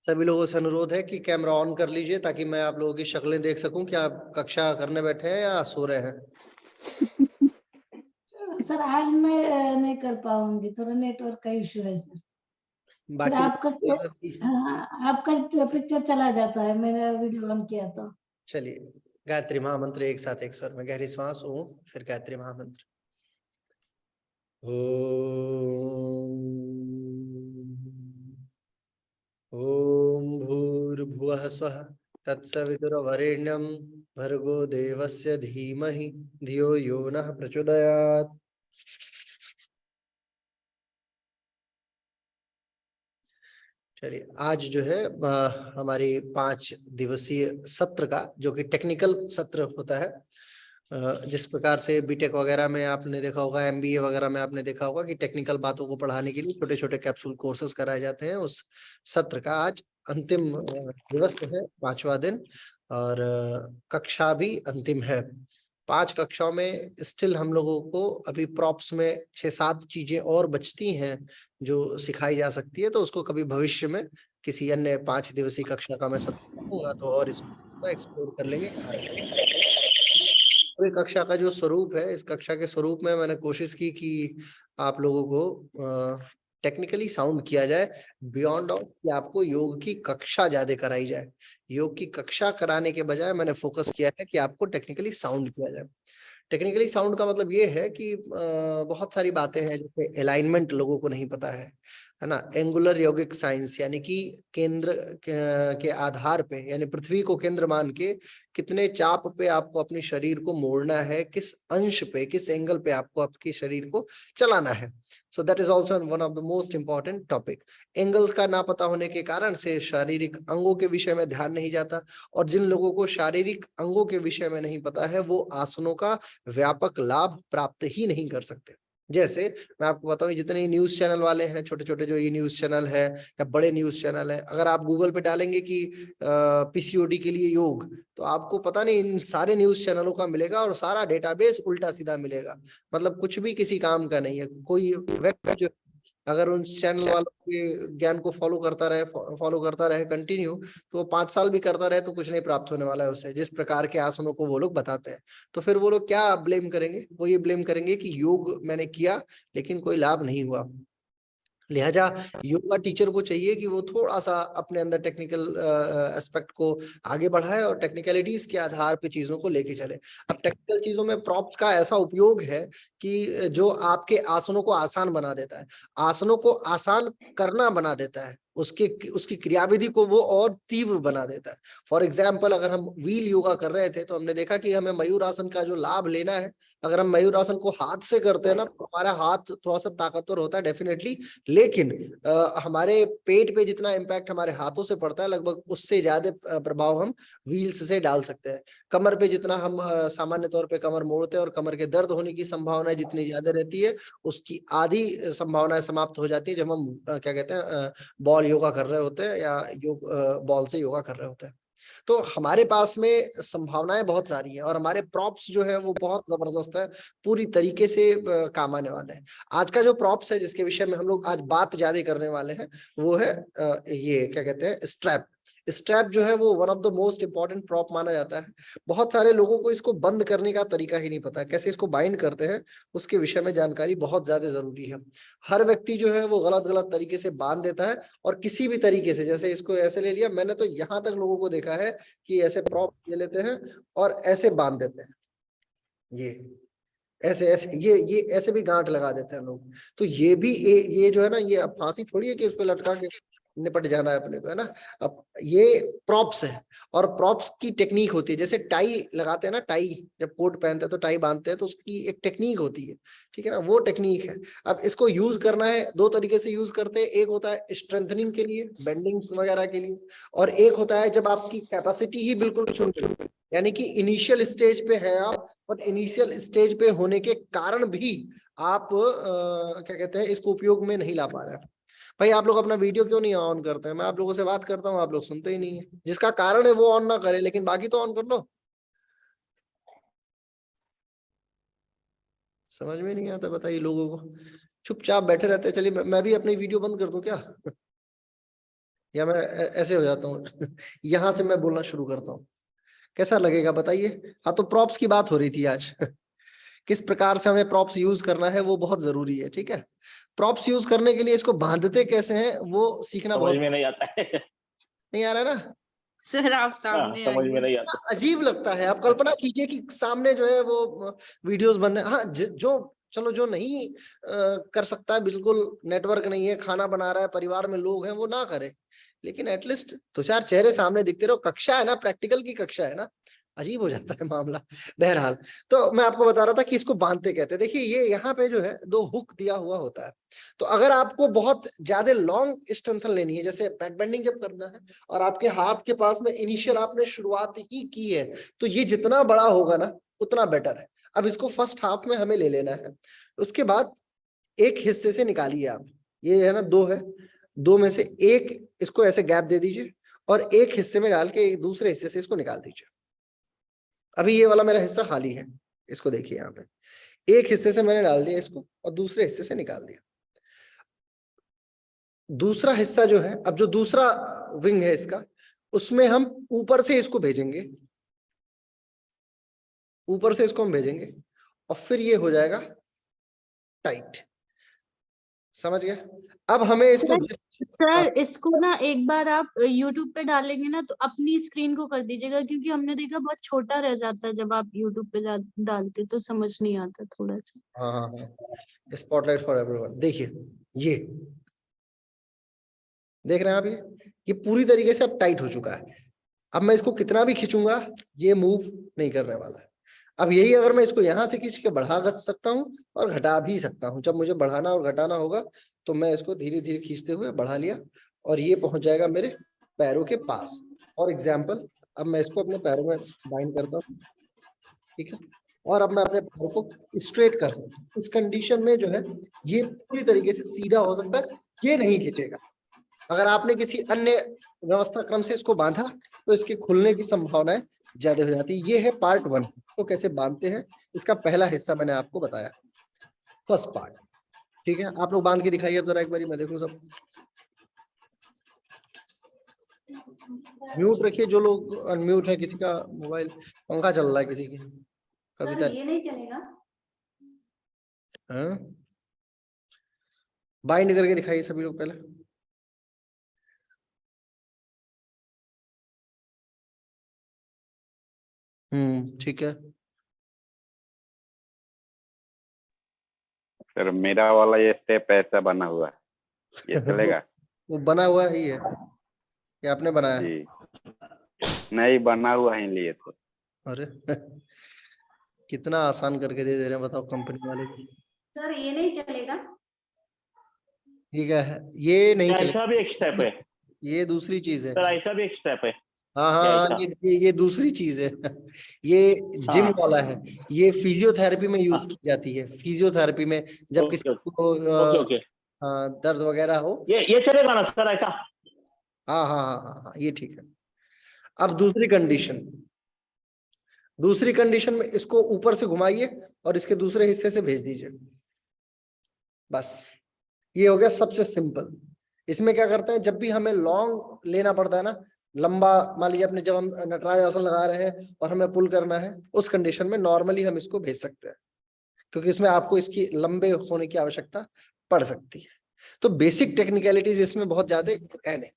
सभी लोगों से अनुरोध है कि कैमरा ऑन कर लीजिए ताकि मैं आप लोगों की शक्लें देख सकूं कि आप कक्षा करने बैठे हैं या सो रहे हैं। सर आज मैं नहीं कर पाऊंगी, थोड़ा नेटवर्क का इश्यू है सर। फिर बाकी आपका आपका पिक्चर चला जाता है, मैंने वीडियो ऑन किया तो। चलिए, गायत्री महामंत्र एक साथ एक स्वर में गहरी सांस ओम, फिर गायत्री महामंत्र। ओम भूर्भुवः स्वः तत्सवितुर्वरेण्यं भर्गो देवस्य धीमहि धियो यो नः प्रचोदयात्। चलिए, आज जो है हमारी 5 दिवसीय सत्र का जो कि टेक्निकल सत्र होता है, जिस प्रकार से बीटेक वगैरह में आपने देखा होगा, एमबीए वगैरह में आपने देखा होगा कि टेक्निकल बातों को पढ़ाने के लिए छोटे छोटे कैप्सूल कोर्सेज कराए जाते हैं। उस सत्र का आज अंतिम दिवस है, 5वां दिन, और कक्षा भी अंतिम है। 5 कक्षाओं में स्टिल हम लोगों को अभी प्रॉप्स में 6-7 चीजें और बचती हैं जो सिखाई जा सकती है। तो उसको कभी भविष्य में किसी अन्य 5 दिवसीय कक्षा का मैं सत्र करूंगा तो और इसको एक्सप्लोर कर लेंगे, करा लेंगे। पूरी कक्षा का जो स्वरूप है, इस कक्षा के स्वरूप में मैंने कोशिश की कि आप लोगों को टेक्निकली साउंड किया जाए, बियॉन्ड ऑफ कि आपको योग की कक्षा ज्यादा कराई जाए। योग की कक्षा कराने के बजाय मैंने फोकस किया है कि आपको टेक्निकली साउंड किया जाए। टेक्निकली साउंड का मतलब ये है कि बहुत सारी बातें हैं, जैसे अलाइनमेंट लोगों को नहीं पता है ना। एंगुलर योगिक साइंस यानी कि केंद्र के आधार पे, यानी पृथ्वी को केंद्र मान के कितने चाप पे आपको अपने शरीर को मोड़ना है, किस अंश पे, किस एंगल पे आपको आपके शरीर को चलाना है। So that is also one of the most important topic. Angles का ना पता होने के कारण से शारीरिक अंगों के विषय में ध्यान नहीं जाता, और जिन लोगों को शारीरिक अंगों के विषय में नहीं पता है वो आसनों का व्यापक लाभ प्राप्त ही नहीं कर सकते। जैसे मैं आपको बताऊं, जितने न्यूज चैनल वाले हैं, छोटे छोटे जो ये न्यूज चैनल है या बड़े न्यूज चैनल है, अगर आप गूगल पे डालेंगे कि पीसीओडी के लिए योग, तो आपको पता नहीं इन सारे न्यूज चैनलों का मिलेगा और सारा डेटाबेस उल्टा सीधा मिलेगा। मतलब कुछ भी किसी काम का नहीं है। कोई व्यक्ति जो अगर उन चैनल वालों के ज्ञान को फॉलो करता रहे कंटिन्यू, तो वो 5 साल भी करता रहे तो कुछ नहीं प्राप्त होने वाला है उसे, जिस प्रकार के आसनों को वो लोग बताते हैं। तो फिर वो लोग क्या ब्लेम करेंगे? वो ये ब्लेम करेंगे कि योग मैंने किया लेकिन कोई लाभ नहीं हुआ। लिहाजा योगा टीचर को चाहिए कि वो थोड़ा सा अपने अंदर टेक्निकल एस्पेक्ट को आगे बढ़ाए और टेक्निकलिटीज के आधार पे चीजों को लेके चले। अब टेक्निकल चीजों में प्रॉप्स का ऐसा उपयोग है कि जो आपके आसनों को आसान बना देता है, आसनों को आसान करना बना देता है, उसकी क्रियाविधि को वो और तीव्र बना देता है। फॉर एग्जाम्पल, अगर हम व्हील योगा कर रहे थे तो हमने देखा कि हमें मयूर आसन का जो लाभ लेना है, अगर हम मयूर आसन को हाथ से करते हैं ना तो हमारा हाथ थोड़ा सा ताकतवर होता है डेफिनेटली, लेकिन हमारे पेट पे जितना इम्पैक्ट हमारे हाथों से पड़ता है, लगभग उससे ज्यादा प्रभाव हम व्हील्स से डाल सकते हैं। कमर पे जितना हम सामान्य तौर पे कमर मोड़ते हैं और कमर के दर्द होने की संभावना जितनी ज्यादा रहती है, उसकी आधी संभावनाएं समाप्त हो जाती है जब हम क्या कहते हैं बॉल योगा कर रहे होते हैं या योग बॉल से योगा कर रहे होते हैं। तो हमारे पास में संभावनाएं बहुत सारी हैं और हमारे प्रॉप्स जो है वो बहुत जबरदस्त है, पूरी तरीके से काम आने वाले हैं। आज का जो प्रॉप्स है जिसके विषय में हम लोग आज बात ज्यादा करने वाले हैं, वो है ये क्या कहते हैं, स्ट्रैप। स्ट्रैप जो है वो one of the most important prop माना जाता है। बहुत सारे लोगों को इसको बंद करने का तरीका ही नहीं पता, कैसे इसको बाइंड करते हैं उसके विषय में जानकारी बहुत ज्यादा जरूरी है। हर व्यक्ति जो है वो गलत गलत तरीके से बांध देता है, और किसी भी तरीके से, जैसे इसको ऐसे ले लिया, मैंने तो यहाँ तक लोगों को देखा है कि ऐसे प्रॉप ले लेते हैं और ऐसे बांध देते हैं, ये ऐसे ऐसे ये ऐसे भी गांठ लगा देते हैं लोग। तो ये भी ये जो है ना, ये अब फांसी थोड़ी है कि उस पर लटका के निपट जाना है अपने को, है ना। अब ये प्रॉप्स है, और प्रॉप्स की टेक्निक होती है। जैसे टाई लगाते हैं ना, टाई जब कोट पहनते हैं तो टाई बांधते हैं, तो उसकी एक टेक्निक होती है, ठीक है ना, वो टेक्निक है। अब इसको यूज करना है, 2 तरीके से यूज करते हैं। एक होता है स्ट्रेंथनिंग के लिए, बेंडिंग वगैरह के लिए, और एक होता है जब आपकी कैपेसिटी ही बिल्कुल छूट, यानी कि इनिशियल स्टेज पे है आप, और इनिशियल स्टेज पे होने के कारण भी आप क्या कहते हैं इसको उपयोग में नहीं ला पा रहे हैं। भाई आप लोग अपना वीडियो क्यों नहीं ऑन करते हैं? मैं आप लोगों से बात करता हूँ, आप लोग सुनते ही नहीं है। जिसका कारण है वो ऑन ना करे, लेकिन बाकी तो ऑन कर लो। समझ में नहीं आता, बताइए लोगों को चुपचाप बैठे रहते हैं। चलिए मैं भी अपनी वीडियो बंद कर दूं क्या? या मैं ऐसे हो जाता हूँ यहाँ से मैं बोलना शुरू करता हूँ, कैसा लगेगा बताइए। हाँ, तो प्रॉप्स की बात हो रही थी आज किस प्रकार से हमें प्रॉप्स यूज करना है वो बहुत जरूरी है। ठीक है, प्रॉप्स यूज करने के लिए इसको बांधते कैसे हैं वो सीखना समझ बहुत में नहीं आता है। नहीं आ रहा है ना। सर आप सामने समझ में आइए। नहीं आता। अजीब लगता है, आप कल्पना कीजिए कि सामने जो है वो वीडियोस बन रहे हैं। हाँ, जो चलो जो नहीं कर सकता है, बिल्कुल नेटवर्क नहीं है, खाना बना रहा है, परिवार में लोग हैं, वो ना करे, लेकिन एटलीस्ट दो चार चेहरे सामने दिखते रहो। कक्षा है ना, प्रैक्टिकल की कक्षा है ना, अजीब हो जाता है मामला। बहरहाल, तो मैं आपको बता रहा था कि इसको बांधते कहते हैं। देखिए ये यहाँ पे जो है 2 हुक दिया हुआ होता है। तो अगर आपको बहुत ज्यादा लॉन्ग स्ट्रेंथन लेनी है, जैसे बैक बेंडिंग जब करना है और आपके हाथ के पास में इनिशियल आपने शुरुआत ही की है, तो ये जितना बड़ा होगा ना उतना बेटर है। अब इसको फर्स्ट हाफ में हमें ले लेना है, उसके बाद एक हिस्से से निकालिए आप, ये है ना 2 है, 2 में से एक इसको ऐसे गैप दे दीजिए और एक हिस्से में डाल के एक दूसरे हिस्से से इसको निकाल दीजिए। अभी ये वाला मेरा हिस्सा खाली है, इसको देखिए यहाँ पे एक हिस्से से मैंने डाल दिया इसको और दूसरे हिस्से से निकाल दिया। दूसरा हिस्सा जो है, अब जो दूसरा विंग है इसका, उसमें हम ऊपर से इसको भेजेंगे, ऊपर से इसको हम भेजेंगे और फिर ये हो जाएगा टाइट। समझ गया। अब हमें इसको सर इसको ना एक बार आप YouTube पे डालेंगे ना तो अपनी स्क्रीन को कर दीजिएगा, क्योंकि हमने देखा बहुत छोटा रह जाता है जब आप YouTube पे डालते तो समझ नहीं आता थोड़ा सा। हाँ, स्पॉटलाइट फॉर एवरीवन। देखिए ये देख रहे हैं आप, ये पूरी तरीके से अब टाइट हो चुका है। अब मैं इसको कितना भी खींचूंगा ये मूव नहीं करने वाला है। अब यही अगर मैं इसको यहाँ से खींच के बढ़ा सकता हूँ और घटा भी सकता हूँ। जब मुझे बढ़ाना और घटाना होगा तो मैं इसको धीरे धीरे खींचते हुए बढ़ा लिया और ये पहुंच जाएगा मेरे पैरों के पास। फॉर एग्जाम्पल, अब मैं इसको अपने पैरों में बाइंड करता हूँ, ठीक है, और अब मैं अपने पैर को स्ट्रेट कर सकता हूँ। इस कंडीशन में जो है ये पूरी तरीके से सीधा हो सकता है, ये नहीं खींचेगा। अगर आपने किसी अन्य व्यवस्था क्रम से इसको बांधा तो इसके खुलने की संभावनाएं ज्यादा हो जाती है। ये है पार्ट 1, तो कैसे बांधते हैं, इसका पहला हिस्सा मैंने आपको बताया, फर्स्ट पार्ट। ठीक है, आप लोग बांध के दिखाइए अब जरा एक बारी, मैं देखूं सब। म्यूट रखिए जो लोग अनम्यूट है, किसी का मोबाइल पंखा चल रहा है, किसी की कविता। ये नहीं चलेगा। हाँ, बाइंड करके दिखाइए सभी लोग पहले। ठीक है। सर मेरा वाला ये स्टेप ऐसा बना हुआ है, ये चलेगा? वो बना हुआ ही है, ये आपने बनाया? जी नहीं, बना हुआ ही लिए थे। अरे कितना आसान करके दे रहे हैं बताओ कंपनी वाले भी। सर ये नहीं चलेगा। ठीक है, ये नहीं चलेगा। ऐसा भी एक स्टेप है ये दूसरी चीज है। सर, ऐसा भी एक स्टेप है। हाँ हाँ हाँ, ये दूसरी चीज है ये जिम हाँ। वाला है, ये फिजियोथेरेपी में यूज की जाती है। फिजियोथेरेपी में जब किसी को ओके दर्द वगैरह हो। ये चलेगा ना सर ऐसा? हाँ हाँ हाँ हाँ हाँ, ये ठीक है। अब दूसरी कंडीशन में इसको ऊपर से घुमाइए और इसके दूसरे हिस्से से भेज दीजिए। बस ये हो गया सबसे सिंपल। इसमें क्या करते हैं, जब भी हमें लॉन्ग लेना पड़ता है ना, लंबा, मान लीजिए अपने जब हम नटराज आसन लगा रहे हैं और हमें पुल करना है, उस कंडीशन में नॉर्मली हम इसको भेज सकते हैं, क्योंकि इसमें आपको इसकी लंबे होने की आवश्यकता पड़ सकती है। तो बेसिक टेक्निकलिटीज इसमें बहुत ज्यादा है नहीं।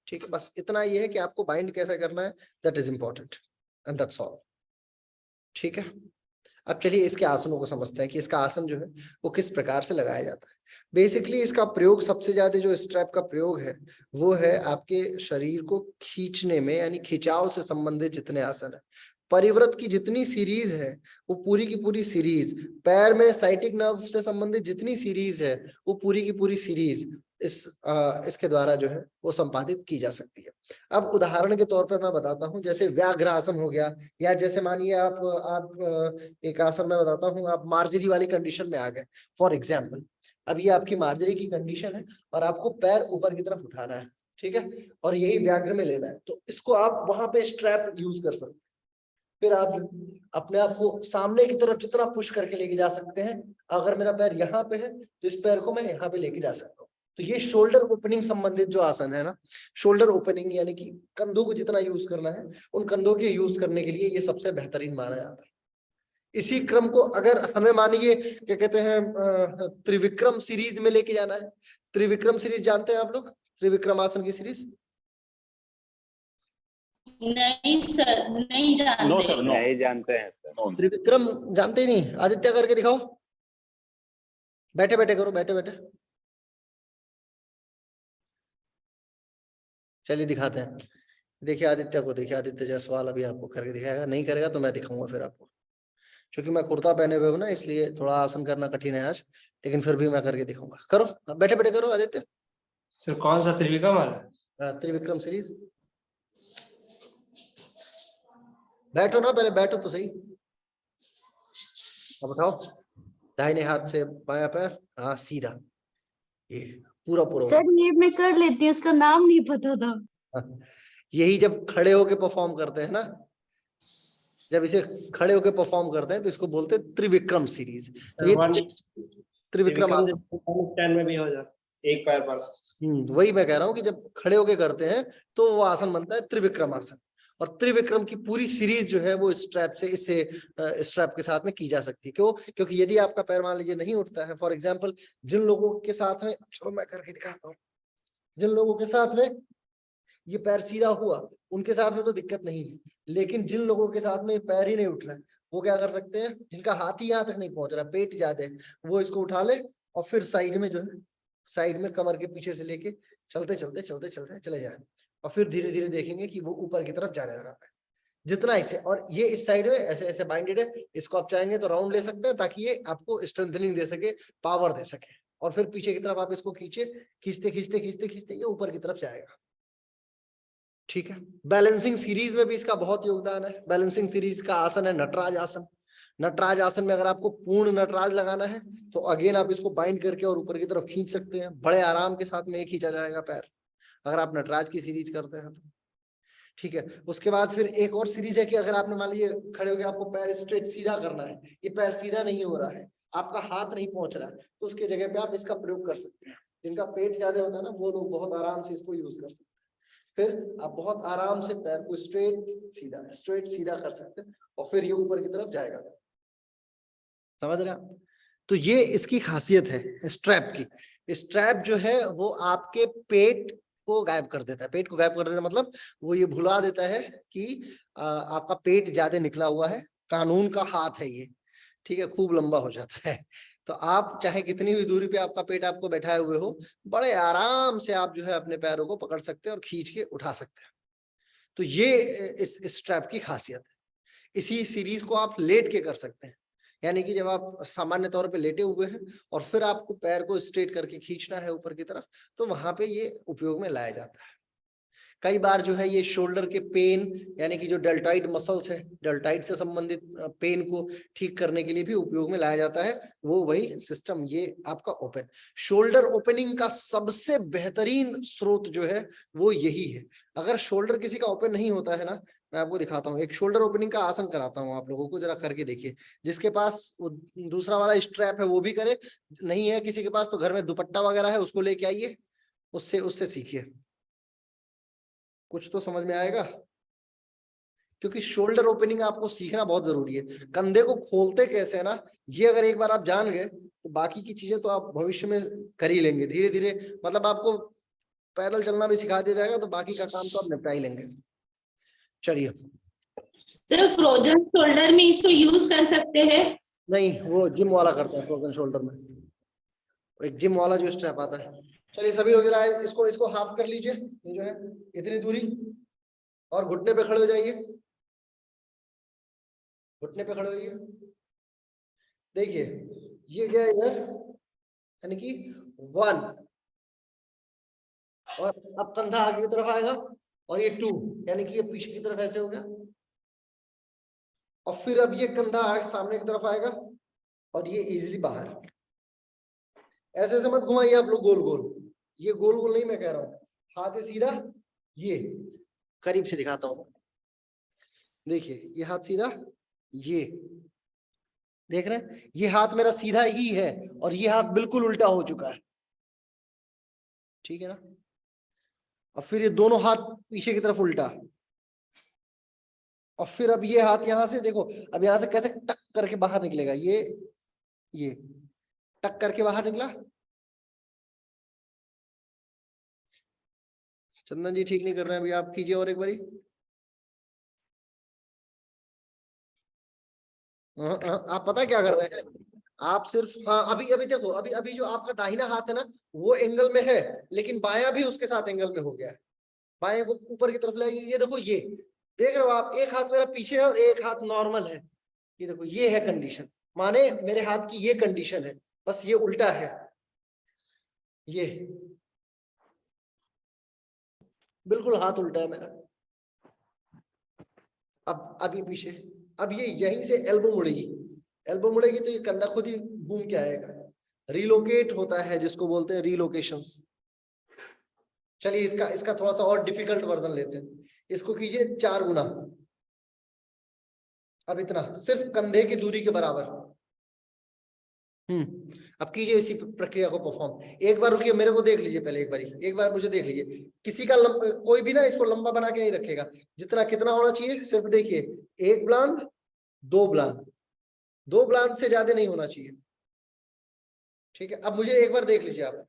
ठीक है, बस इतना ये है कि आपको बाइंड कैसे करना है, that is important and that's all. ठीक है, अब चलिए इसके आसनों को समझते हैं कि इसका आसन जो है वो किस प्रकार से लगाया जाता है। बेसिकली इसका प्रयोग, सबसे ज्यादा जो स्ट्रैप का प्रयोग है वो है आपके शरीर को खींचने में, यानी खिंचाव से संबंधित जितने आसन है, परिव्रत की जितनी सीरीज है वो पूरी की पूरी सीरीज, पैर में साइटिक नर्व से संबंधित जितनी सीरीज है वो पूरी की पूरी सीरीज इसके द्वारा जो है वो संपादित की जा सकती है। अब उदाहरण के तौर पर मैं बताता हूं, जैसे व्याघ्र आसन हो गया, या जैसे मानिए आप एक आसन मैं बताता हूं, आप मार्जरी वाली कंडीशन में आ गए फॉर एग्जाम्पल। अब ये आपकी मार्जरी की कंडीशन है और आपको पैर ऊपर की तरफ उठाना है, ठीक है, और यही व्याघ्र में लेना है। तो इसको आप वहां पे स्ट्रैप यूज कर सकते हैं। फिर आप अपने आप को सामने की तरफ जितना पुश करके लेके जा सकते हैं। अगर मेरा पैर यहाँ पे है तो इस पैर को मैं यहाँ पे लेके जा सकता हूँ। तो ये शोल्डर ओपनिंग संबंधित जो आसन है ना, शोल्डर ओपनिंग यानी कि कंधों को जितना यूज करना है, उन कंधों के यूज करने के लिए ये सबसे बेहतरीन माना जाता है। इसी क्रम को अगर हमें मानिए क्या कहते हैं त्रिविक्रम सीरीज में लेके जाना है, त्रिविक्रम सीरीज जानते हैं आप लोग, त्रिविक्रम आसन की सीरीज? नहीं सर, नहीं जानते। No sir, no. नहीं जानते हैं सर। नो। त्रिविक्रम जानते ही नहीं? आदित्य करके दिखाओ, बैठे बैठे करो, बैठे बैठे। चलिए दिखाते हैं। देखिए आदित्य को, देखिए आदित्य जायसवाल अभी आपको करके दिखाएगा, नहीं करेगा तो मैं दिखाऊंगा फिर आपको। क्योंकि मैं कुर्ता पहने हुए हूं ना, इसलिए थोड़ा आसन करना कठिन है आज, लेकिन फिर भी मैं करके दिखाऊंगा। करो, बैठे बैठे करो आदित्य। सर कौन सा त्रिविक्रम वाला? त्रिविक्रम सीरीज। बैठो ना, पहले बैठो तो सही। अब उठाओ, दाहिने हाथ से बायां पैर, हाँ सीधा, ये पूरा पूरा। सर ये मैं कर लेती हूँ, उसका नाम नहीं पता था। यही जब खड़े होके परफॉर्म करते हैं ना, जब इसे खड़े होके परफॉर्म करते हैं तो इसको बोलते हैं त्रिविक्रम सीरीज। तो ये त्रिविक्रम आसन स्टैंड में भी हो जाता, एक पैर वाला। वही मैं कह रहा हूँ कि जब खड़े होके करते हैं तो वो आसन बनता है त्रिविक्रम आसन। और त्रिविक्रम की पूरी सीरीज जो है वो स्ट्रैप से, इससे स्ट्रैप के साथ में की जा सकती है। क्यों? क्योंकि यदि आपका पैर मान लीजिए नहीं उठता है, फॉर एग्जांपल जिन लोगों के साथ में, चलो मैं करके दिखाता हूँ, जिन लोगों के साथ में ये पैर सीधा हुआ उनके साथ में तो दिक्कत नहीं है, लेकिन जिन लोगों के साथ में पैर ही नहीं उठ रहा है वो क्या कर सकते हैं, जिनका हाथ ही यहाँ तक नहीं पहुंच रहा, पेट ज्यादा है, वो इसको उठा ले और फिर साइड में जो है, साइड में कमर के पीछे से लेके चलते चलते चलते चलते चले जाए और फिर धीरे धीरे देखेंगे कि वो ऊपर की तरफ जाने लगा है जितना इसे। और ये इस साइड में ऐसे ऐसे बाइंडेड है, इसको आप चाहेंगे तो राउंड ले सकते हैं ताकि ये आपको स्ट्रेंथनिंग दे सके, पावर दे सके। और फिर पीछे की तरफ आप इसको खींचे, खींचते खींचते खींचते खींचते ये ऊपर की तरफ जाएगा। ठीक है। बैलेंसिंग सीरीज में भी इसका बहुत योगदान है। बैलेंसिंग सीरीज का आसन है नटराज आसन। नटराज आसन में अगर आपको पूर्ण नटराज लगाना है तो अगेन आप इसको बाइंड करके और ऊपर की तरफ खींच सकते हैं, बड़े आराम के साथ में एक खींचा जाएगा पैर, अगर आप नटराज की सीरीज करते हैं तो। ठीक है। उसके बाद फिर एक और सीरीज है कि अगर आपने मान लीजिए खड़े होकर आपको पैर स्ट्रेट सीधा करना है, ये पैर सीधा नहीं हो रहा है, आपका हाथ नहीं पहुंच रहा है, तो उसके जगह पे आप इसका प्रयोग कर सकते हैं। जिनका पेट ज्यादा होता है ना, वो लोग बहुत आराम से इसको यूज कर सकते हैं। फिर आप बहुत आराम से पैर को स्ट्रेट सीधा कर सकते हैं और फिर ये ऊपर की तरफ जाएगा। समझ रहे हैं? तो ये इसकी खासियत है स्ट्रैप की। स्ट्रैप जो है वो आपके पेट को गायब कर देता है। पेट को गायब कर देता है मतलब वो ये भुला देता है कि आपका पेट ज्यादा निकला हुआ है, कानून का हाथ है ये, ठीक है, खूब लंबा हो जाता है। तो आप चाहे कितनी भी दूरी पे आपका पेट आपको बैठाए हुए हो, बड़े आराम से आप जो है अपने पैरों को पकड़ सकते हैं और खींच के उठा सकते हैं। तो ये इस स्ट्रैप की खासियत है। इसी सीरीज को आप लेट के कर सकते हैं, यानी कि जब आप सामान्य तौर पे लेटे हुए हैं और फिर आपको पैर को स्ट्रेट करके खींचना है ऊपर की तरफ, तो वहां पे ये उपयोग में लाया जाता है। कई बार जो है ये शोल्डर के पेन, यानी कि जो डेल्टॉइड मसल्स है, डेल्टॉइड से संबंधित पेन को ठीक करने के लिए भी उपयोग में लाया जाता है। वो वही सिस्टम, ये आपका ओपन शोल्डर ओपनिंग का सबसे बेहतरीन स्रोत जो है वो यही है। अगर शोल्डर किसी का ओपन नहीं होता है ना, मैं आपको दिखाता हूँ, एक शोल्डर ओपनिंग का आसन कराता हूँ आप लोगों को, जरा करके देखिए। जिसके पास वो दूसरा वाला स्ट्रैप है वो भी करे, नहीं है किसी के पास तो घर में दुपट्टा वगैरह है उसको लेके आइए, उससे सीखिए, कुछ तो समझ में आएगा। क्योंकि शोल्डर ओपनिंग आपको सीखना बहुत जरूरी है। कंधे को खोलते कैसे है ना, ये अगर एक बार आप जान गए तो बाकी की चीजें तो आप भविष्य में कर ही लेंगे धीरे धीरे। मतलब आपको पैदल चलना भी सिखा दिया जाएगा तो बाकी का काम तो आप निपटा ही लेंगे। चलिए सर फ्रोजन शोल्डर में इसको यूज कर सकते हैं? नहीं, वो जिम वाला करता है फ्रोजन शोल्डर में, एक जिम वाला जो स्ट्रैप आता है। चलिए सभी हो गया, इसको हाफ कर लीजिए, ये जो है इतनी दूरी, और घुटने पे खड़े हो जाइए, घुटने पे खड़े होइए। देखिए ये गया इधर, यानी कि 1, और अब कंधा आगे की तरफ आएगा, और ये 2, यानी कि ये पीछे की तरफ ऐसे हो गया, और फिर अब ये कंधा आगे सामने की तरफ आएगा और ये इजीली बाहर। ऐसे ऐसे मत घुमाइए आप लोग गोल गोल, ये गोल गोल नहीं मैं कह रहा हूं, हाथ है सीधा। ये करीब से दिखाता हूं, देखिए ये हाथ सीधा, ये देख रहे हैं, ये हाथ मेरा सीधा ही है और ये हाथ बिल्कुल उल्टा हो चुका है। ठीक है ना। और फिर ये दोनों हाथ पीछे की तरफ उल्टा, और फिर अब ये हाथ यहां से देखो, अब यहां से कैसे टक करके बाहर निकलेगा, ये टक करके बाहर निकला। चंदन जी ठीक नहीं कर रहे हैं अभी, आप कीजिए और एक बारी। आप पता क्या कर रहे हैं, आप सिर्फ हाँ अभी अभी देखो, अभी अभी जो आपका दाहिना हाथ है ना वो एंगल में है, लेकिन बायां भी उसके साथ एंगल में हो गया है। बाएं को ऊपर की तरफ लाएंगे, ये देखो, ये देख रहे हो आप, एक हाथ मेरा पीछे है और एक हाथ नॉर्मल है। ये देखो, ये है कंडीशन, माने मेरे हाथ की ये कंडीशन है, बस ये उल्टा है। ये बिल्कुल हाथ उल्टा है मेरा। अब अभी पीछे, अब ये यहीं से एल्बो मुड़ेगी, एल्बो मुड़ेगी तो ये कंधा खुद ही घूम के आएगा। रिलोकेट होता है जिसको बोलते हैं रिलोकेशंस। चलिए इसका थोड़ा सा और डिफिकल्ट वर्जन लेते हैं। इसको कीजिए 4 गुना, अब इतना सिर्फ कंधे की दूरी के बराबर। अब कीजिए इसी प्रक्रिया को परफॉर्म। एक बार रुकिए, मेरे को देख लीजिए पहले, एक बार मुझे देख लीजिए। किसी का कोई भी ना इसको लंबा बना के नहीं रखेगा, जितना कितना होना चाहिए सिर्फ देखिए, 1 ब्लान 2 ब्लान, 2 ब्लान से ज्यादा नहीं होना चाहिए। ठीक है, अब मुझे एक बार देख लीजिए आप,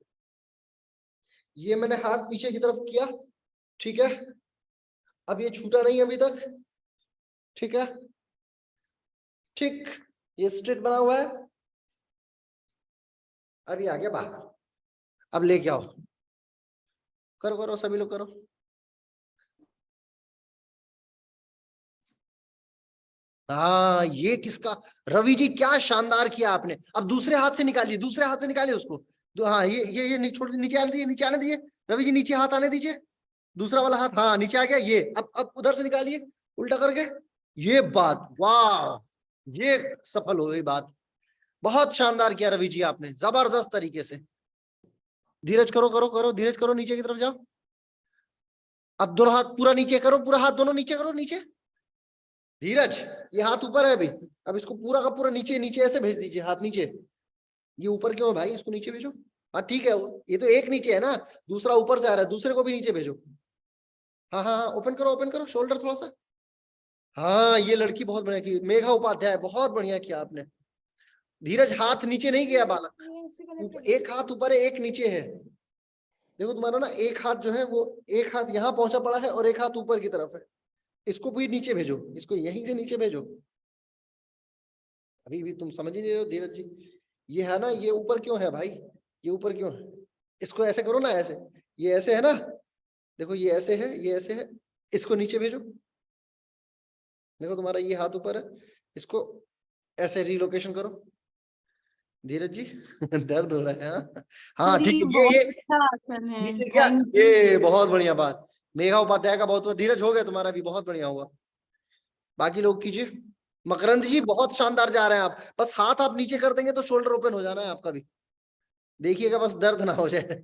ये मैंने हाथ पीछे की तरफ किया, ठीक है, अब ये छूटा नहीं अभी तक, ठीक है, ठीक, ये स्ट्रेट बना हुआ है, अब ये आ गया बाहर। अब लेके आओ, करो करो सभी लोग करो। हाँ, ये किसका, रवि जी क्या शानदार किया आपने। अब दूसरे हाथ से निकालिए, दूसरे हाथ से निकालिए उसको। हाँ, ये छोड़, नीचे आने दिए, नीचे आने दिए रवि जी, नीचे हाथ आने दीजिए, दूसरा वाला हाथ, हाँ नीचे आ गया। ये अब उधर से निकालिए उल्टा करके। ये बात, वाह, ये सफल हो गई बात। बहुत शानदार किया रवि जी आपने, जबरदस्त तरीके से। धीरज करो करो करो, धीरज करो, नीचे की तरफ जाओ। अब दोनों हाथ पूरा नीचे करो, पूरा हाथ दोनों नीचे करो, नीचे। धीरज, ये हाथ ऊपर है अभी, अब इसको पूरा का पूरा नीचे, नीचे ऐसे भेज दीजिए, हाथ नीचे। ये ऊपर क्यों है भाई, इसको नीचे भेजो। हाँ ठीक है, ये तो एक नीचे है ना, दूसरा ऊपर से आ रहा है, दूसरे को भी नीचे भेजो। हाँ हाँ हाँ, ओपन करो शोल्डर थोड़ा सा। हाँ, ये लड़की बहुत बढ़िया की, मेघा उपाध्याय, बहुत बढ़िया किया आपने। धीरज, हाथ नीचे नहीं गया बालक, एक हाथ ऊपर है एक नीचे है। देखो तुम्हारा ना एक हाथ जो है वो, एक हाथ यहाँ पहुंचा पड़ा है और एक हाथ ऊपर की तरफ है, इसको भी नीचे भेजो, इसको यहीं से नीचे भेजो। अभी भी तुम समझ ही नहीं रहे हो धीरज जी। ये है ना, ये ऊपर क्यों है भाई, ये ऊपर क्यों है, इसको ऐसे करो ना, ऐसे, ये ऐसे है ना, देखो ये ऐसे है, ये ऐसे है, इसको नीचे भेजो। देखो तुम्हारा ये हाथ ऊपर है, इसको ऐसे रिलोकेशन करो। धीरज जी दर्द हो रहा है। हाँ ठीक है, ये नीचे क्या, ये बहुत बढ़िया बात, मेघा उपाध्याय का बहुत, धीरज हो गया तुम्हारा भी, बहुत बढ़िया हुआ। बाकी लोग कीजिए। मकरंद जी बहुत शानदार जा रहे हैं आप, बस हाथ आप नीचे कर देंगे तो शोल्डर ओपन हो जाना है आपका भी, देखिएगा बस दर्द ना हो जाए।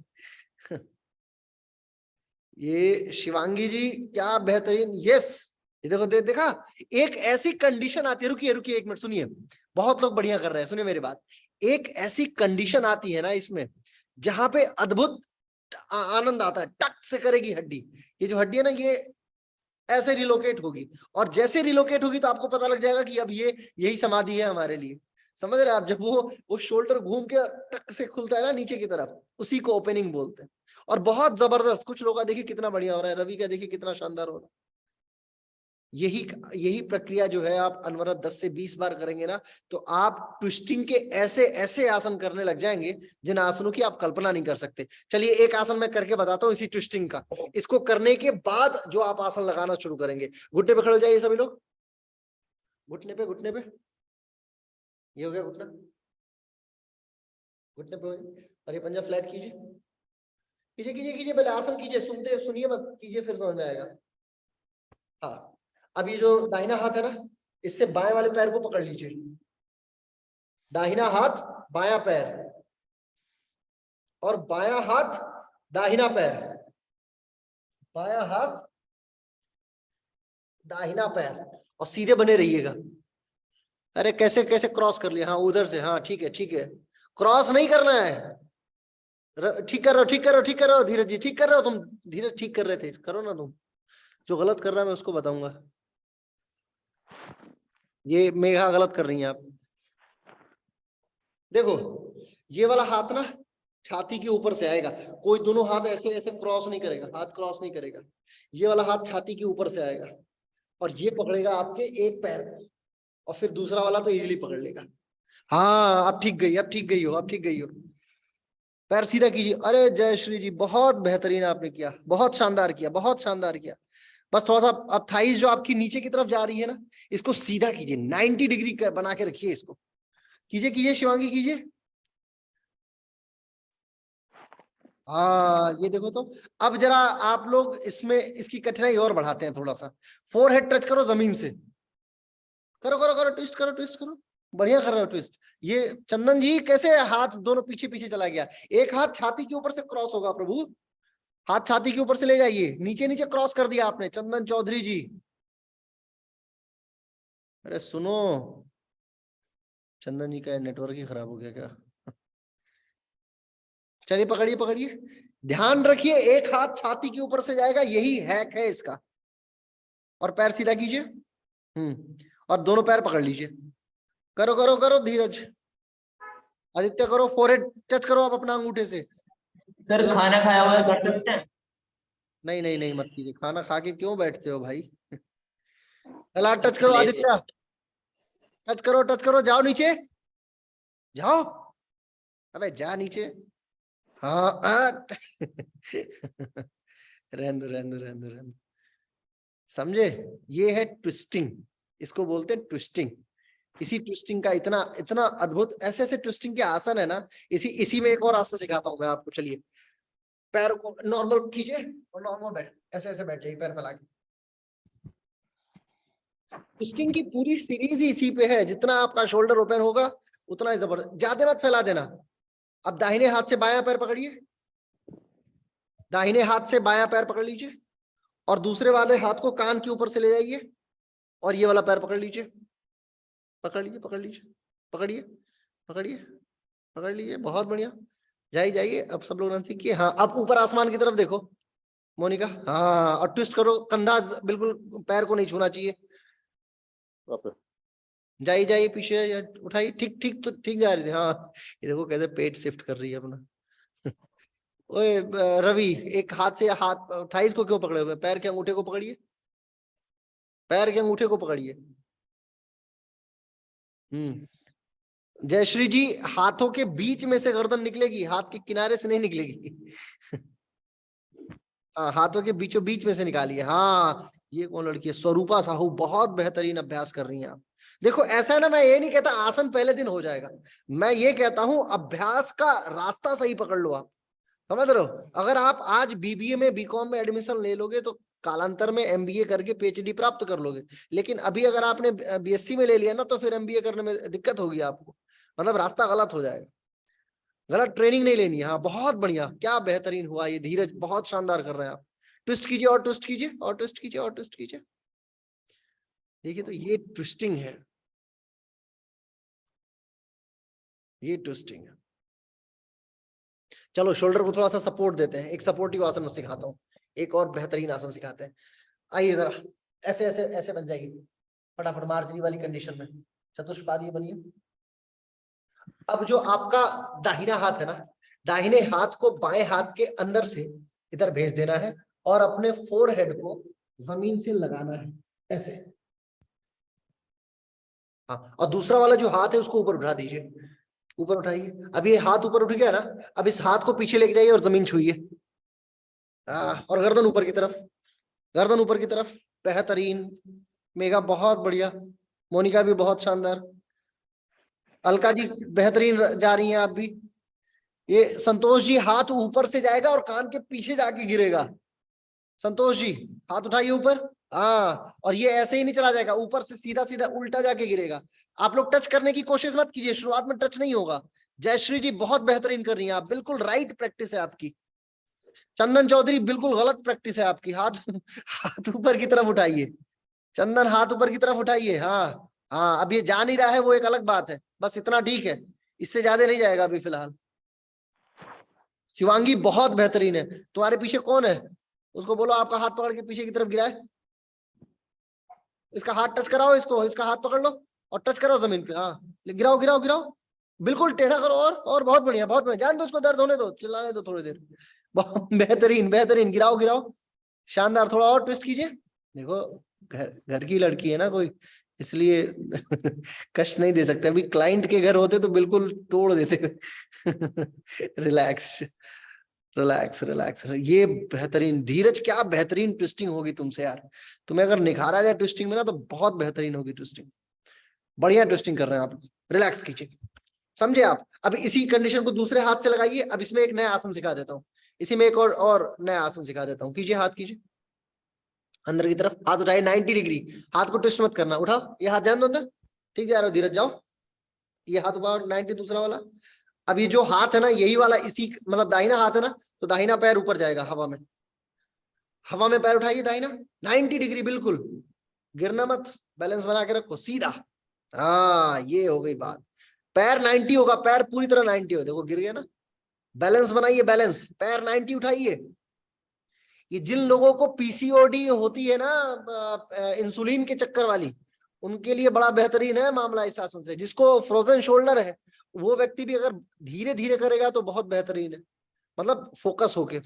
ये शिवांगी जी क्या बेहतरीन, यस, ये देखो देखा, एक ऐसी कंडीशन आती है, रुकिए रुकिए 1 मिनट सुनिए, बहुत लोग बढ़िया कर रहे हैं, सुनिए मेरी बात। एक ऐसी कंडीशन आती है ना इसमें, जहां पे अद्भुत आनंद आता है, टक से करेगी हड्डी, ये जो हड्डी है ना, ये ऐसे रिलोकेट होगी, और जैसे रिलोकेट होगी तो आपको पता लग जाएगा कि अब ये यही समाधि है हमारे लिए। समझ रहे हैं आप, जब वो शोल्डर घूम के टक से खुलता है ना नीचे की तरफ, उसी को ओपनिंग बोलते हैं। और बहुत जबरदस्त, कुछ लोग का देखिए कितना बढ़िया हो रहा है, रवि का देखिए कितना शानदार हो रहा है। यही प्रक्रिया जो है आप अनवरत 10 से 20 बार करेंगे ना, तो आप ट्विस्टिंग के ऐसे ऐसे आसन करने लग जाएंगे जिन आसनों की आप कल्पना नहीं कर सकते। चलिए एक आसन मैं करके बताता हूँ इसी ट्विस्टिंग का, इसको करने के बाद जो आप आसन लगाना शुरू करेंगे। घुटने पे खड़े हो जाइए सभी लोग, घुटने पे, घुटने पे, ये हो गया घुटना, घुटने पे, और ये पंजा फ्लैट कीजिए, कीजिए कीजिए कीजिए, पहले आसन कीजिए, सुनिए मत कीजिए, फिर समझ में आएगा। हाँ, अब ये जो दाहिना हाथ है ना, इससे बाएं वाले पैर को पकड़ लीजिए, दाहिना हाथ बायां पैर, और बायां हाथ दाहिना पैर, बायां हाथ दाहिना पैर, और सीधे बने रहिएगा। अरे कैसे कैसे क्रॉस कर लिया, हाँ उधर से, हाँ ठीक है ठीक है, क्रॉस नहीं करना है, ठीक कर रहे हो, ठीक कर रहे हो, ठीक कर रहे हो धीरज जी, ठीक कर रहे हो तुम। धीरज ठीक कर रहे थे, करो ना तुम। जो गलत कर रहा है मैं उसको बताऊंगा। ये मेघा गलत कर रही हैं आप। देखो ये वाला हाथ ना छाती के ऊपर से आएगा, कोई दोनों हाथ ऐसे ऐसे क्रॉस नहीं करेगा, हाथ क्रॉस नहीं करेगा। ये वाला हाथ छाती के ऊपर से आएगा और ये पकड़ेगा आपके एक पैर को, और फिर दूसरा वाला तो इजीली पकड़ लेगा। हाँ अब ठीक गई, अब ठीक गई हो, अब ठीक गई हो। पैर सीधा कीजिए। अरे जय श्री जी, बहुत बेहतरीन आपने किया, बहुत शानदार किया, बहुत शानदार किया। बस थोड़ा सा अब थाइस जो आपकी नीचे की तरफ जा रही है ना, इसको सीधा कीजिए, 90 डिग्री बना के रखिए इसको। कीजिए कीजिए शिवांगी कीजिए। हाँ ये देखो तो। अब जरा आप लोग इसमें इसकी कठिनाई और बढ़ाते हैं थोड़ा सा। फोरहेड टच करो जमीन से, करो करो करो, ट्विस्ट करो, ट्विस्ट करो, बढ़िया कर रहे हो ट्विस्ट। ये चंदन जी कैसे हाथ दोनों पीछे पीछे चला गया। एक हाथ छाती के ऊपर से क्रॉस होगा प्रभु, हाथ छाती के ऊपर से ले जाइए, नीचे नीचे क्रॉस कर दिया आपने चंदन चौधरी जी। अरे सुनो, चंदन जी का नेटवर्क ही खराब हो गया क्या। चलिए पकड़िए पकड़िए, ध्यान रखिए एक हाथ छाती के ऊपर से जाएगा, यही हैक है इसका। और पैर सीधा कीजिए, और दोनों पैर पकड़ लीजिए। करो करो करो धीरज, आदित्य करो, फोरहेड टच करो आप अपना अंगूठे से। सर खाना खाया हुआ कर सकते हैं? नहीं नहीं नहीं मत कीजिए, खाना खा के क्यों बैठते हो भाई। चला टच करो आदित्य, टच करो, टच करो, जाओ नीचे जाओ, अबे जा नीचे। हाँ रहने दो रहने दो रहने दो रहने दो। समझे, ये है ट्विस्टिंग, इसको बोलते हैं ट्विस्टिंग। इसी ट्विस्टिंग का इतना इतना अद्भुत ऐसे ऐसे ट्विस्टिंग के आसन है ना। इसी में एक और आसन सिखाता हूं मैं आपको। चलिए पैर को नॉर्मल कीजिए और नॉर्मल बैठ, ऐसे ऐसे बैठे पैर फैला के। ट्विस्टिंग की पूरी सीरीज ही इसी पे है। जितना आपका शोल्डर ओपन होगा उतना ही जबरदस्त, ज्यादा मत फैला देना। अब दाहिने हाथ से बायां पैर पकड़िए, दाहिने हाथ से बायां पैर पकड़ लीजिए और दूसरे वाले हाथ को कान के ऊपर से ले जाइए और ये वाला पैर पकड़ लीजिए, पकड़ लीजिए, पकड़ लीजिए, पकड़िए पकड़िए पकड़ लीजिए, बहुत बढ़िया। जाइए जाइए, अब सब लोग नजदीक किए। हाँ अब ऊपर आसमान की तरफ देखो मोनिका, हाँ और ट्विस्ट करो, कंधा बिल्कुल पैर को नहीं छूना चाहिए। जाइए जाइए पीछे उठाइए, ठीक ठीक तो ठीक जा रही थी। हाँ ये देखो कैसे पेट शिफ्ट कर रही है अपना। ओए रवि, एक हाथ से हाथ थाइस को क्यों पकड़े हुए, पैर के अंगूठे को पकड़िए, पैर के अंगूठे को पकड़िए। जयश्री जी, हाथों के बीच में से गर्दन निकलेगी, हाथ के किनारे से नहीं निकलेगी। हाँ हाथों के बीचों बीच में से निकालिए। हाँ ये कौन लड़की है, स्वरूपा साहू, बहुत बेहतरीन अभ्यास कर रही हैं आप। देखो ऐसा है ना, मैं ये नहीं कहता आसन पहले दिन हो जाएगा, मैं ये कहता हूं अभ्यास का रास्ता सही पकड़ लो आप। समझ रहे हो, अगर आप आज बीबीए में बीकॉम में एडमिशन ले लोगे तो कालांतर में एमबीए करके पीएचडी प्राप्त कर लोगे। लेकिन अभी अगर आपने बीएससी में ले लिया ना तो फिर एमबीए करने में दिक्कत होगी आपको, मतलब रास्ता गलत हो जाएगा। गलत ट्रेनिंग नहीं लेनी है। हाँ बहुत बढ़िया, क्या बेहतरीन हुआ ये धीरज, बहुत शानदार कर रहे हैं आप। ट्विस्ट कीजिए और ट्विस्ट कीजिए और ट्विस्ट कीजिए और ट्विस्ट कीजिए। देखिए तो ये ट्विस्टिंग है, ये ट्विस्टिंग है। चलो शोल्डर को थोड़ा सा सपोर्ट देते हैं, एक सपोर्टिव आसन में सिखाता हूँ, एक और बेहतरीन आसन सिखाते हैं। आइए जरा ऐसे ऐसे ऐसे बन जाइए फटाफट मार्जरी वाली कंडीशन में, चतुष्पादी बनिए। अब जो आपका दाहिना हाथ है ना, दाहिने हाथ को बाएं हाथ के अंदर से इधर भेज देना है और अपने फोरहेड को जमीन से लगाना है ऐसे। हाँ और दूसरा वाला जो हाथ है उसको ऊपर उठा दीजिए, ऊपर उठाइए। अब ये हाथ ऊपर उठ गया ना, अब इस हाथ को पीछे लेके जाइए और जमीन छूइए। और गर्दन ऊपर की तरफ, गर्दन ऊपर की तरफ। बेहतरीन मेघा, बहुत बढ़िया। मोनिका भी बहुत शानदार। अलका जी बेहतरीन जा रही हैं आप भी। ये संतोष जी, हाथ ऊपर से जाएगा और कान के पीछे जाके गिरेगा। संतोष जी हाथ उठाइए ऊपर। हाँ और ये ऐसे ही नहीं चला जाएगा, ऊपर से सीधा सीधा उल्टा जाके गिरेगा। आप लोग टच करने की कोशिश मत कीजिए, शुरुआत में टच नहीं होगा। जयश्री जी बहुत बेहतरीन कर रही हैं आप, बिल्कुल राइट प्रैक्टिस है आपकी। चंदन चौधरी बिल्कुल गलत प्रैक्टिस है आपकी। हाथ ऊपर की तरफ उठाइए, चंदन हाथ ऊपर की तरफ उठाइए। हाँ हाँ अब ये जा नहीं रहा है वो एक अलग बात है, बस इतना ठीक है, इससे ज्यादा नहीं जाएगा अभी फिलहाल। शिवांगी बहुत बेहतरीन है। तुम्हारे पीछे कौन है? उसको बोलो आपका हाथ पकड़ के पीछे की तरफ गिराए। इसका हाथ टच कराओ, इसको, इसका हाथ पकड़ लो और टच करो जमीन पे। हाँ, गिराओ गिराओ गिराओ, बिल्कुल टेढ़ा करो। और बहुत बढ़िया, बहुत बढ़िया। जान दो उसको, दर्द होने दो, चिल्लाने दो थोड़ी देर। बहुत बेहतरीन बेहतरीन, गिराओ गिराओ, शानदार। थोड़ा और ट्विस्ट कीजिए। देखो घर की लड़की है ना कोई, इसलिए कष्ट नहीं दे सकते। अभी क्लाइंट के घर होते तो बिल्कुल तोड़ देते। Relax relax relax. ये बेहतरीन धीरज, क्या बेहतरीन ट्विस्टिंग होगी तुमसे यार। तुम्हें अगर निखारा जाए ट्विस्टिंग में ना तो बहुत बेहतरीन होगी ट्विस्टिंग। बढ़िया ट्विस्टिंग कर रहे हैं आप। रिलैक्स कीजिए, समझे आप। अब इसी कंडीशन को दूसरे हाथ से लगाइए। अब इसमें एक नया आसन सिखा देता हूँ, इसी में एक और नया आसन सिखा देता हूँ। कीजिए, हाथ कीजिए अंदर की तरफ, हाथ उठाइए 90 डिग्री। हाथ को ट्विस्ट मत करना, उठाओ ये हाथ, जान दो अंदर। ठीक जा रहे हो, धीरज जाओ। ये हाथ उठाओ 90, दूसरा वाला। अब ये जो हाथ है ना, यही वाला, इसी मतलब दाहिना हाथ है ना, तो दाहिना पैर ऊपर जाएगा हवा में। हवा में पैर उठाइए दाहिना 90 डिग्री, बिल्कुल गिरना मत, बैलेंस बना के रखो सीधा। हाँ, ये हो गई बात। पैर 90 होगा, पैर पूरी तरह 90 हो। देखो गिर गया ना, बैलेंस बनाइए, बैलेंस, पैर 90 उठाइए। ये जिन लोगों को पीसीओडी होती है ना, इंसुलिन के चक्कर वाली, उनके लिए बड़ा बेहतरीन है मामला इस आसन से। जिसको फ्रोजन शोल्डर है, वो व्यक्ति भी अगर धीरे धीरे करेगा तो बहुत बेहतरीन है, मतलब फोकस होके।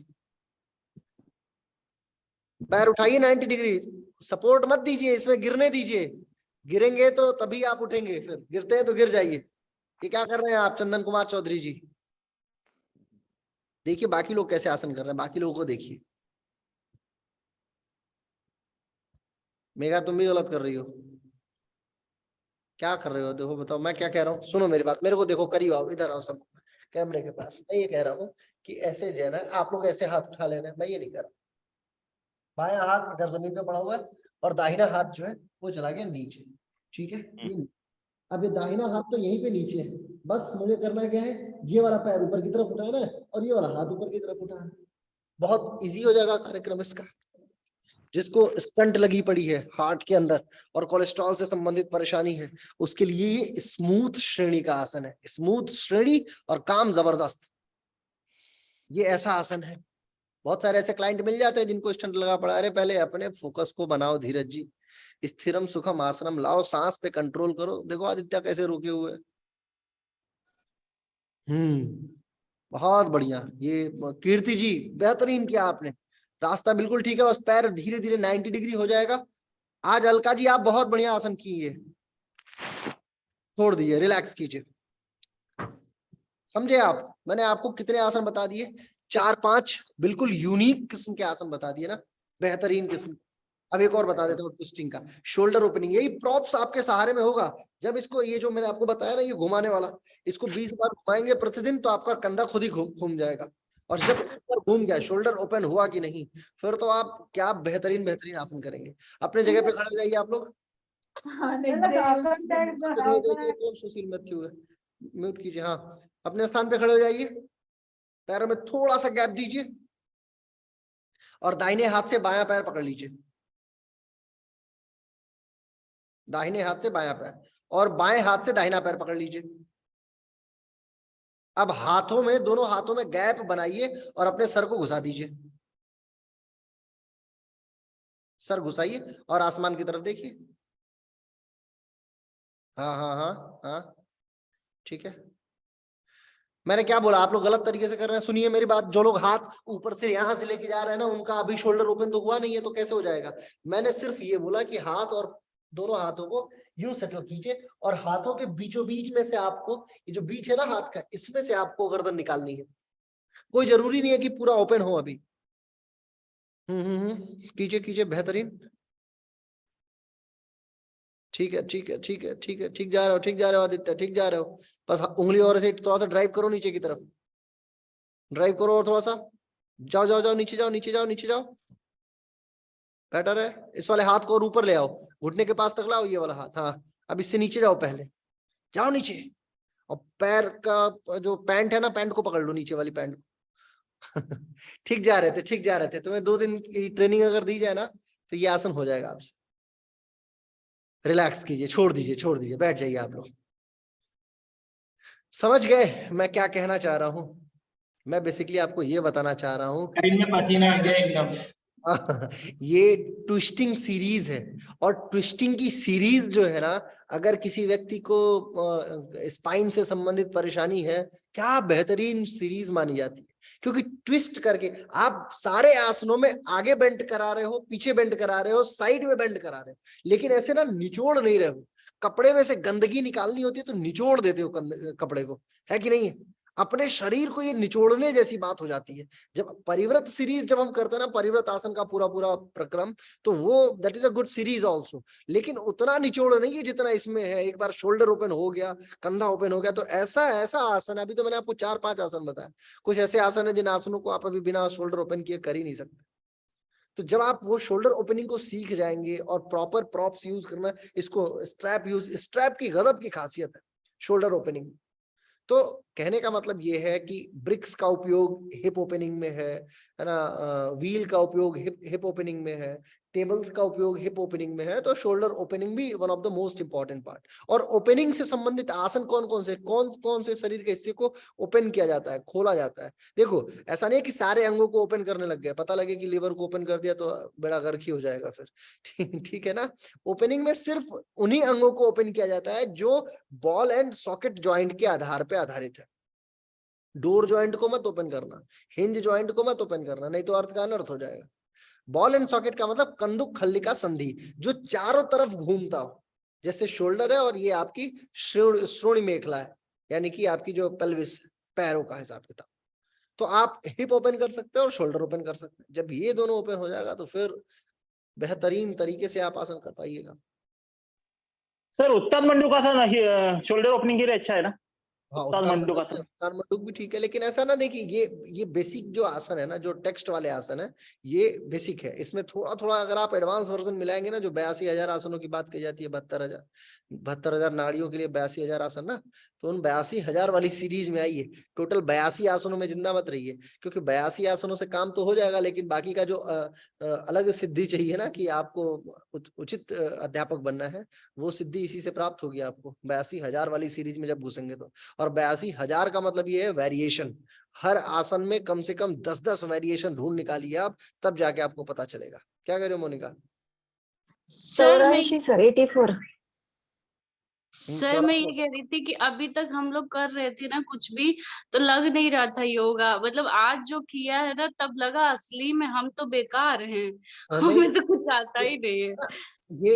पैर उठाइए 90 डिग्री, सपोर्ट मत दीजिए, इसमें गिरने दीजिए। गिरेंगे तो तभी आप उठेंगे, फिर गिरते हैं तो गिर जाइए। ये क्या कर रहे हैं आप चंदन कुमार चौधरी जी? देखिए बाकी लोग कैसे आसन कर रहे हैं, बाकी लोगों को देखिए। मेघा तुम भी गलत कर रही हो। क्या कर रहे हो? देखो बताओ, मैं क्या कह रहा हूँ, सुनो मेरी बात, मेरे को देखो, करीब आओ, इधर आओ सब कैमरे के पास। मैं ये कह रहा हूँ कि ऐसे जो है ना, आप लोग ऐसे हाथ उठा ले रहे हैं, मैं ये नहीं कर रहा। बायां हाथ इधर जमीन पे पड़ा हुआ है और दाहिना हाथ जो है वो चला गया नीचे। ठीक है, ये अब ये दाहिना हाथ तो यहीं पे नीचे है। बस मुझे करना क्या है, ये वाला पैर ऊपर की तरफ उठाना है और ये वाला हाथ ऊपर की तरफ उठाना है। बहुत इजी हो जाएगा कार्यक्रम इसका। जिसको स्टंट लगी पड़ी है हार्ट के अंदर और कोलेस्ट्रॉल से संबंधित परेशानी है, उसके लिए ये स्मूथ श्रेणी का आसन है। स्मूथ श्रेणी और काम जबरदस्त, ये ऐसा आसन है। बहुत सारे ऐसे क्लाइंट मिल जाते हैं जिनको स्टंट लगा पड़ा। अरे पहले अपने फोकस को बनाओ धीरज जी, स्थिरम सुखम आसनम लाओ, सांस पे कंट्रोल करो। देखो आदित्य कैसे रुके हुए। बहुत बढ़िया। ये कीर्ति जी बेहतरीन किया आपने, रास्ता बिल्कुल ठीक है, बस पैर धीरे धीरे 90 डिग्री हो जाएगा। आज अलका जी आप बहुत बढ़िया आसन किए, छोड़ दीजिए, रिलैक्स कीजिए। समझे आप? मैंने आपको कितने आसन बता दिए, 4-5 बिल्कुल यूनिक किस्म के आसन बता दिए ना, बेहतरीन किस्म। अब एक और बता देता हूँ ट्विस्टिंग का, शोल्डर ओपनिंग। यही प्रॉप्स आपके सहारे में होगा। जब इसको, ये जो मैंने आपको बताया ना, ये घुमाने वाला, इसको 20 बार घुमाएंगे प्रतिदिन, तो आपका कंधा खुद ही घूम जाएगा। और जब ऊपर घूम गया, शोल्डर ओपन हुआ कि नहीं, फिर तो आप क्या बेहतरीन बेहतरीन आसन करेंगे। अपने जगह पे खड़े हो जाइए आप लोग। कौन सुशील मैथ्यू है, म्यूट कीजिए। हाँ, अपने स्थान पे खड़े हो जाइए, पैरों में थोड़ा सा गैप दीजिए और दाहिने हाथ से बायां पैर पकड़ लीजिए। दाहिने हाथ से बायां पैर और बाएं हाथ से दाहिना पैर पकड़ लीजिए। अब हाथों में, दोनों हाथों में गैप बनाइए और अपने सर को घुसा दीजिए। सर घुसाइए और आसमान की तरफ देखिए। हाँ हाँ हाँ हाँ, ठीक है। मैंने क्या बोला, आप लोग गलत तरीके से कर रहे हैं। सुनिए मेरी बात, जो लोग हाथ ऊपर से यहां से लेके जा रहे हैं ना, उनका अभी शोल्डर ओपन तो हुआ नहीं है, तो कैसे हो जाएगा। मैंने सिर्फ ये बोला कि हाथ और दोनों हाथों को यूं सेटल कीजिए और हाथों के बीचों बीच में से आपको, ये जो बीच है ना हाथ का, इसमें से आपको गर्दन निकालनी है। कोई जरूरी नहीं है कि पूरा ओपन हो अभी। कीजिए कीजिए, बेहतरीन। ठीक है ठीक है ठीक है ठीक है, ठीक जा रहे हो, ठीक जा रहे हो आदित्य, ठीक जा रहे हो। बस उंगली और ऐसे थोड़ा सा ड्राइव करो नीचे की तरफ, ड्राइव करो और थोड़ा सा जाओ जाओ जाओ, नीचे जाओ नीचे जाओ नीचे जाओ। बेटर है। इस वाले हाथ को और ऊपर ले आओ, घुटने के पास तक लाओ ये वाला हाथ। हाँ, अब इससे नीचे जाओ, पहले जाओ नीचे और पैर का जो पैंट है ना, पैंट को पकड़ लो, नीचे वाली पैंट को। ठीक जा रहे थे, ठीक जा रहे थे। तुम्हें 2 दिन की ट्रेनिंग अगर दी जाए ना, तो ये आसन हो जाएगा आपसे। रिलैक्स कीजिए, छोड़ दीजिए, बैठ जाइए आप लोग। समझ गए मैं क्या कहना चाह रहा हूं? मैं बेसिकली आपको ये बताना चाह रहा हूँ शरीर में पसीना आ गया एकदम। ये ट्विस्टिंग सीरीज है, और ट्विस्टिंग की सीरीज जो है ना, अगर किसी व्यक्ति को स्पाइन से संबंधित परेशानी है, क्या बेहतरीन सीरीज मानी जाती है, क्योंकि ट्विस्ट करके आप सारे आसनों में आगे बेंड करा रहे हो, पीछे बेंड करा रहे हो, साइड में बेंड करा रहे हो, लेकिन ऐसे ना निचोड़ नहीं रहे हो। कपड़े में से गंदगी निकालनी होती है तो निचोड़ देते हो कपड़े को, है कि नहीं है? अपने शरीर को ये निचोड़ने जैसी बात हो जाती है। जब परिव्रत सीरीज जब हम करते हैं ना, परिव्रत आसन का पूरा पूरा प्रक्रम, तो वो that is a good series also, लेकिन उतना निचोड़ नहीं है जितना इसमें है। एक बार शोल्डर ओपन हो गया, कंधा ओपन हो गया, तो ऐसा ऐसा आसन, अभी तो मैंने आपको 4-5 आसन बताया, कुछ ऐसे आसन है जिन आसनों को आप अभी बिना शोल्डर ओपन किए कर ही नहीं सकते। तो जब आप वो शोल्डर ओपनिंग को सीख जाएंगे और प्रॉपर प्रॉप्स यूज करना, इसको स्ट्रैप की गजब की खासियत है शोल्डर ओपनिंग। तो कहने का मतलब ये है कि ब्रिक्स का उपयोग हिप ओपनिंग में है ना, व्हील का उपयोग हिप ओपनिंग में है, टेबल्स का उपयोग हिप ओपनिंग में है, तो शोल्डर ओपनिंग भी one of the most important part. और ओपनिंग से संबंधित आसन कौन कौन से शरीर के हिस्से को ओपन किया जाता है, खोला जाता है। देखो, ऐसा नहीं है कि सारे अंगों को ओपन करने लग गए, पता लगे कि लिवर को ओपन कर दिया तो बड़ा गर्क ही हो जाएगा फिर। ठीक है ना? ओपनिंग में सिर्फ उन्हीं अंगों को ओपन किया जाता है जो बॉल एंड सॉकेट ज्वाइंट के आधार पे आधारित है। डोर ज्वाइंट को मत ओपन करना, हिंज ज्वाइंट को मत ओपन करना, नहीं तो अर्थ का अनर्थ हो जाएगा। बॉल एंड सॉकेट का मतलब कंदुक खल्लिका संधि, जो चारों तरफ घूमता हो, जैसे शोल्डर है और ये आपकी श्रोणी मेखला है, यानी कि आपकी जो पेल्विस पैरों का हिसाब किताब। तो आप हिप ओपन कर सकते हैं और शोल्डर ओपन कर सकते हैं। जब ये दोनों ओपन हो जाएगा तो फिर बेहतरीन तरीके से आप आसन कर पाइएगा। सर उत्तान मंडूकासन शोल्डर ओपनिंग के लिए अच्छा है ना? हाँ, उत्तान मंडूकासन। उत्तान मंडूक भी ठीक है, लेकिन ऐसा ना देखिए, ये बेसिक जो आसन है ना, जो टेक्स्ट वाले आसन है, ये बेसिक है। इसमें थोड़ा थोड़ा अगर आप एडवांस वर्जन मिलाएंगे ना, जो 82,000 आसनों की बात की जाती है, 72,000 नाड़ियों के लिए 82,000 आसन ना, तो उन 82,000 वाली सीरीज में आइए। टोटल 82 आसनों में जिंदा मत रहिए, क्योंकि 82 आसनों से काम तो हो जाएगा, लेकिन बाकी का जो अलग सिद्धि चाहिए ना, कि आपको उचित अध्यापक बनना है, वो सिद्धि इसी से प्राप्त होगी आपको 82,000 वाली सीरीज में जब घुसेंगे तो। और 82,000 का मतलब ये है वेरिएशन, हर आसन में कम से कम 10-10 वेरिएशन ढूंढ निकालिए आप, तब जाके आपको पता चलेगा। क्या कह रहे हो मोनिका? सर मैं 84 सर 84। सर मैं ये कह रही थी कि अभी तक हम लोग कर रहे थे ना कुछ भी, तो लग नहीं रहा था योगा, मतलब आज जो किया है ना, तब लगा असली में हम तो बेकार हैं, हमें तो कुछ आता ही नहीं है। ये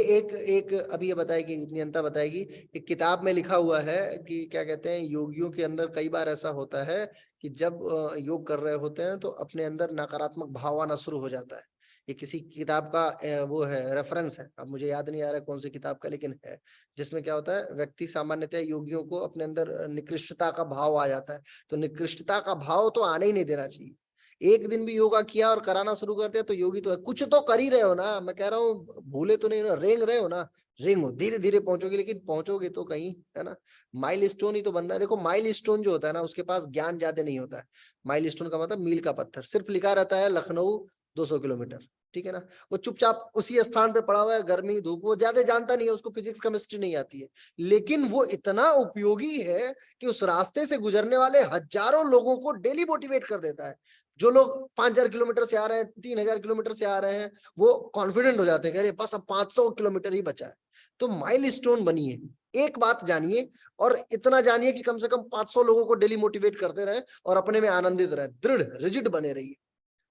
एक अभी ये बताएगी, नियंता बताएगी, एक किताब में लिखा हुआ है कि क्या कहते हैं, योगियों के अंदर कई बार ऐसा होता है कि जब योग कर रहे होते हैं तो अपने अंदर नकारात्मक भाव आना शुरू हो जाता है। ये किसी किताब का वो है, रेफरेंस है, अब मुझे याद नहीं आ रहा कौन सी किताब का, लेकिन है, जिसमें क्या होता है, व्यक्ति सामान्यतः योगियों को अपने अंदर निकृष्टता का भाव आ जाता है। तो निकृष्टता का भाव तो आने ही नहीं देना चाहिए। एक दिन भी योगा किया और कराना शुरू कर दिया तो योगी तो है, कुछ तो कर ही रहे हो ना, मैं कह रहा हूँ, भूले तो नहीं हो, रेंग रहे हो ना, रेंगो, धीरे धीरे पहुंचोगे, लेकिन पहुंचोगे तो कहीं, है ना। माइल स्टोन ही तो बनना है। देखो, माइल स्टोन जो होता है ना, उसके पास ज्ञान ज्यादा नहीं होता है। माइल स्टोन का मतलब मील का पत्थर, सिर्फ लिखा रहता है लखनऊ 200 किलोमीटर, ठीक है ना। वो चुपचाप उसी स्थान पे पड़ा हुआ है, गर्मी धूप, वो ज्यादा जानता नहीं है, उसको फिजिक्स केमिस्ट्री नहीं आती है, लेकिन वो इतना उपयोगी है कि उस रास्ते से गुजरने वाले हजारों लोगों को डेली मोटिवेट कर देता है। जो लोग 5,000 किलोमीटर से आ रहे हैं, 3,000 किलोमीटर से आ रहे हैं, वो कॉन्फिडेंट हो जाते हैं, अरे बस अब 500 किलोमीटर ही बचा है। तो माइल स्टोन बनिए, एक बात जानिए, और इतना जानिए कि कम से कम 500 लोगों को डेली मोटिवेट करते रहे और अपने में आनंदित रहे, दृढ़ रिजिड बने रहिए।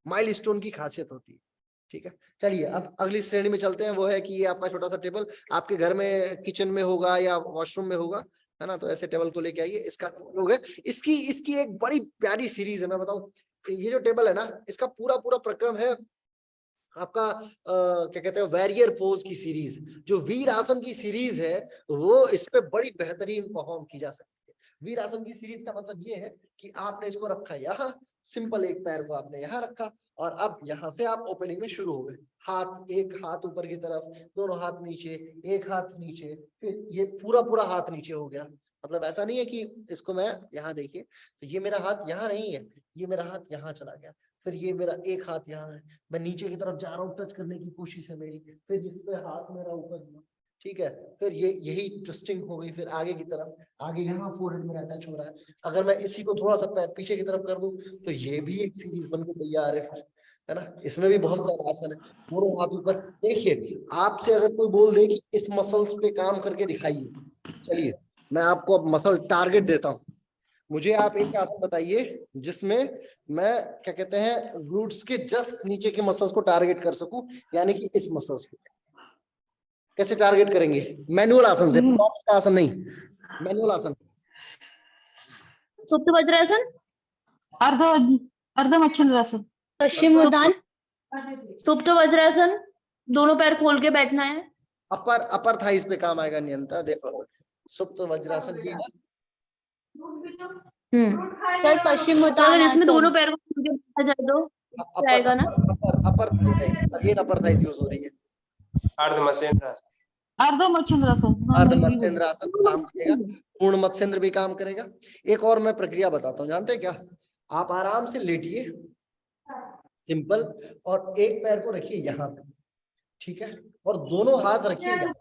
माइल स्टोन की खासियत होती है, ठीक है। चलिए अब अगली श्रेणी में चलते हैं। वो है कि ये आपका छोटा सा टेबल आपके घर में किचन में होगा या वॉशरूम में होगा, है ना, तो ऐसे टेबल को लेके आइए। इसका लोग है, इसकी एक बड़ी प्यारी सीरीज है, मैं बताऊं, ये जो टेबल है ना, इसका पूरा पूरा प्रक्रम है आपका क्या कहते हैं, वैरियर पोज की सीरीज। जो वीर आसन की सीरीज है, वो इस पे बड़ी बेहतरीन परफॉर्म की जा सकती है। वीर आसन की सीरीज का मतलब ये है कि आपने इसको रखा यहाँ, सिंपल एक पैर को आपने यहाँ रखा, और अब यहाँ से आप ओपनिंग में शुरू हो गए। हाथ, एक हाथ ऊपर की तरफ, दोनों हाथ नीचे, एक हाथ नीचे, फिर ये पूरा पूरा हाथ नीचे हो गया। मतलब ऐसा नहीं है कि इसको मैं यहाँ, देखिए, तो ये मेरा हाथ यहाँ नहीं है, ये मेरा हाथ यहाँ चला गया, फिर ये मेरा एक हाथ यहाँ है, मैं नीचे की तरफ जा रहा हूँ, टच करने की कोशिश है मेरी, फिर इस पे हाथ मेरा ऊपर हुआ, ठीक है। फिर ये यही ट्विस्टिंग हो गई, फिर आगे की तरफ, आगे यहाँ फोरहेड में अटैच हो रहा है। अगर मैं इसी को थोड़ा सा पैर पीछे की तरफ कर दूं तो ये भी एक सीरीज बनके तैयार है, है ना। इसमें भी बहुत सारे आसन है। दोनों हाथ ऊपर। देखिए, आपसे अगर कोई बोल दे कि इस मसल्स पे काम करके दिखाइए, चलिए मैं आपको अब मसल टारगेट देता हूँ। मुझे आप एक आसन बताइए जिसमें मैं क्या कहते हैं ग्लूट्स के जस्ट नीचे के मसल्स को टारगेट कर सकूं, यानी कि इस मसल्स को। कैसे टारगेट करेंगे? मैनुअल आसन से, प्रॉप्स का आसन नहीं, मैनुअल आसन। सुप्त वज्रासन, अर्ध मच्छिंद्रासन, पश्चिम उत्तान, सुप्त वज्रासन, दोनों पैर खोल के बैठना है। अपर थाइस पे काम आएगा नियंत्रण। देखो, सुप्त वज्रासन की सर पश्चिम उत्तान, इसमें दोनों पैर को खोल के बैठा जाए तो आएगा ना। अपर अगेन अपर थाइस यूज हो रही है। अर्ध मत्स्येंद्रासन, अर्ध मच्छिंद्रासन, अर्ध मत्स्येंद्र आसन काम करेगा, पूर्ण मत्स्येंद्र भी काम करेगा। एक और मैं प्रक्रिया बताता हूँ, जानते हैं क्या? आप आराम से लेटिए, सिंपल, और एक पैर को रखिए यहाँ पे, ठीक है, और दोनों हाथ रखिए यहाँ,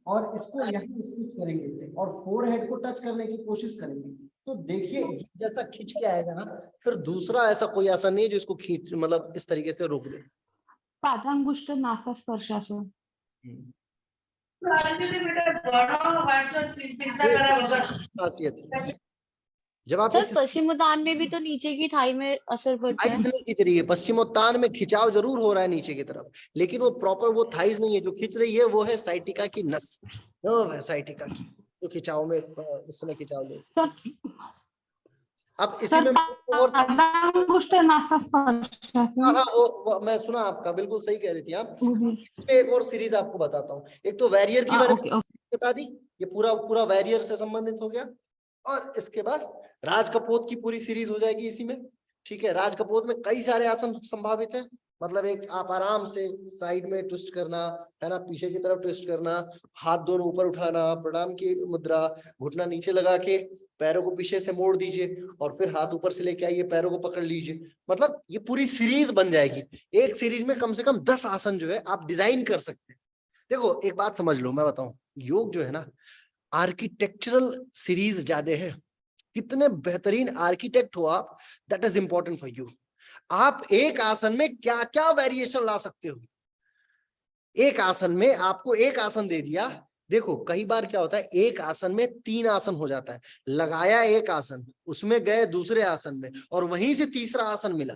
और इसको यहाँ स्विच करेंगे और फोरहेड को टच करने की कोशिश करेंगे। तो देखिए जैसा खींच के आएगा ना, फिर दूसरा ऐसा कोई आसन नहीं है जो इसको खींच मतलब इस तरीके से रोक दे। पादांगुष्ठ नासास्पर्शासन, खासियत है। जब आप सर पश्चिम उत्तान में भी तो नीचे की थाई में असर पड़ता है। थाइस नहीं खींच रही है, पश्चिमोत्तान में खिंचाव जरूर हो रहा है नीचे की तरफ, लेकिन वो प्रॉपर वो थाइस नहीं है जो खींच रही है, वो है साइटिका की नस, नर्व है साइटिका की, तो खिंचाव में उस समय खिंचाव ले। अब इसी में और पादांगुष्ठ नासास्पर्शासन, हाँ वो मैं सुना आपका, बिल्कुल सही कह रही थी आप। इसमें एक और सीरीज आपको बताता हूँ। एक तो वैरियर की मैंने बता दी, ये पूरा वैरियर से संबंधित हो गया, और इसके बाद राज कपोत की पूरी सीरीज हो जाएगी इसी में, ठीक है। राज कपोत में कई सारे आसन संभावित है, मतलब एक आप आराम से साइड में ट्विस्ट करना, है ना, पीछे की तरफ ट्विस्ट करना, हाथ दोनों ऊपर उठाना, प्रणाम की मुद्रा, घुटना नीचे लगा के पैरों को पीछे से मोड़ दीजिए, और फिर हाथ ऊपर से लेके आइए, पैरों को पकड़ लीजिए। मतलब ये पूरी सीरीज बन जाएगी। एक सीरीज में कम से कम 10 आसन जो है आप डिजाइन कर सकते हैं। देखो एक बात समझ लो, मैं बताऊं, योग जो है ना आर्किटेक्चरल सीरीज ज्यादा है। कितने बेहतरीन आर्किटेक्ट हो आप, that is important for you. आप एक आसन में क्या क्या वेरिएशन ला सकते हो। एक आसन में आपको एक आसन दे दिया, देखो कई बार क्या होता है एक आसन में 3 आसन हो जाता है, लगाया एक आसन, उसमें गए दूसरे आसन में, और वहीं से तीसरा आसन मिला,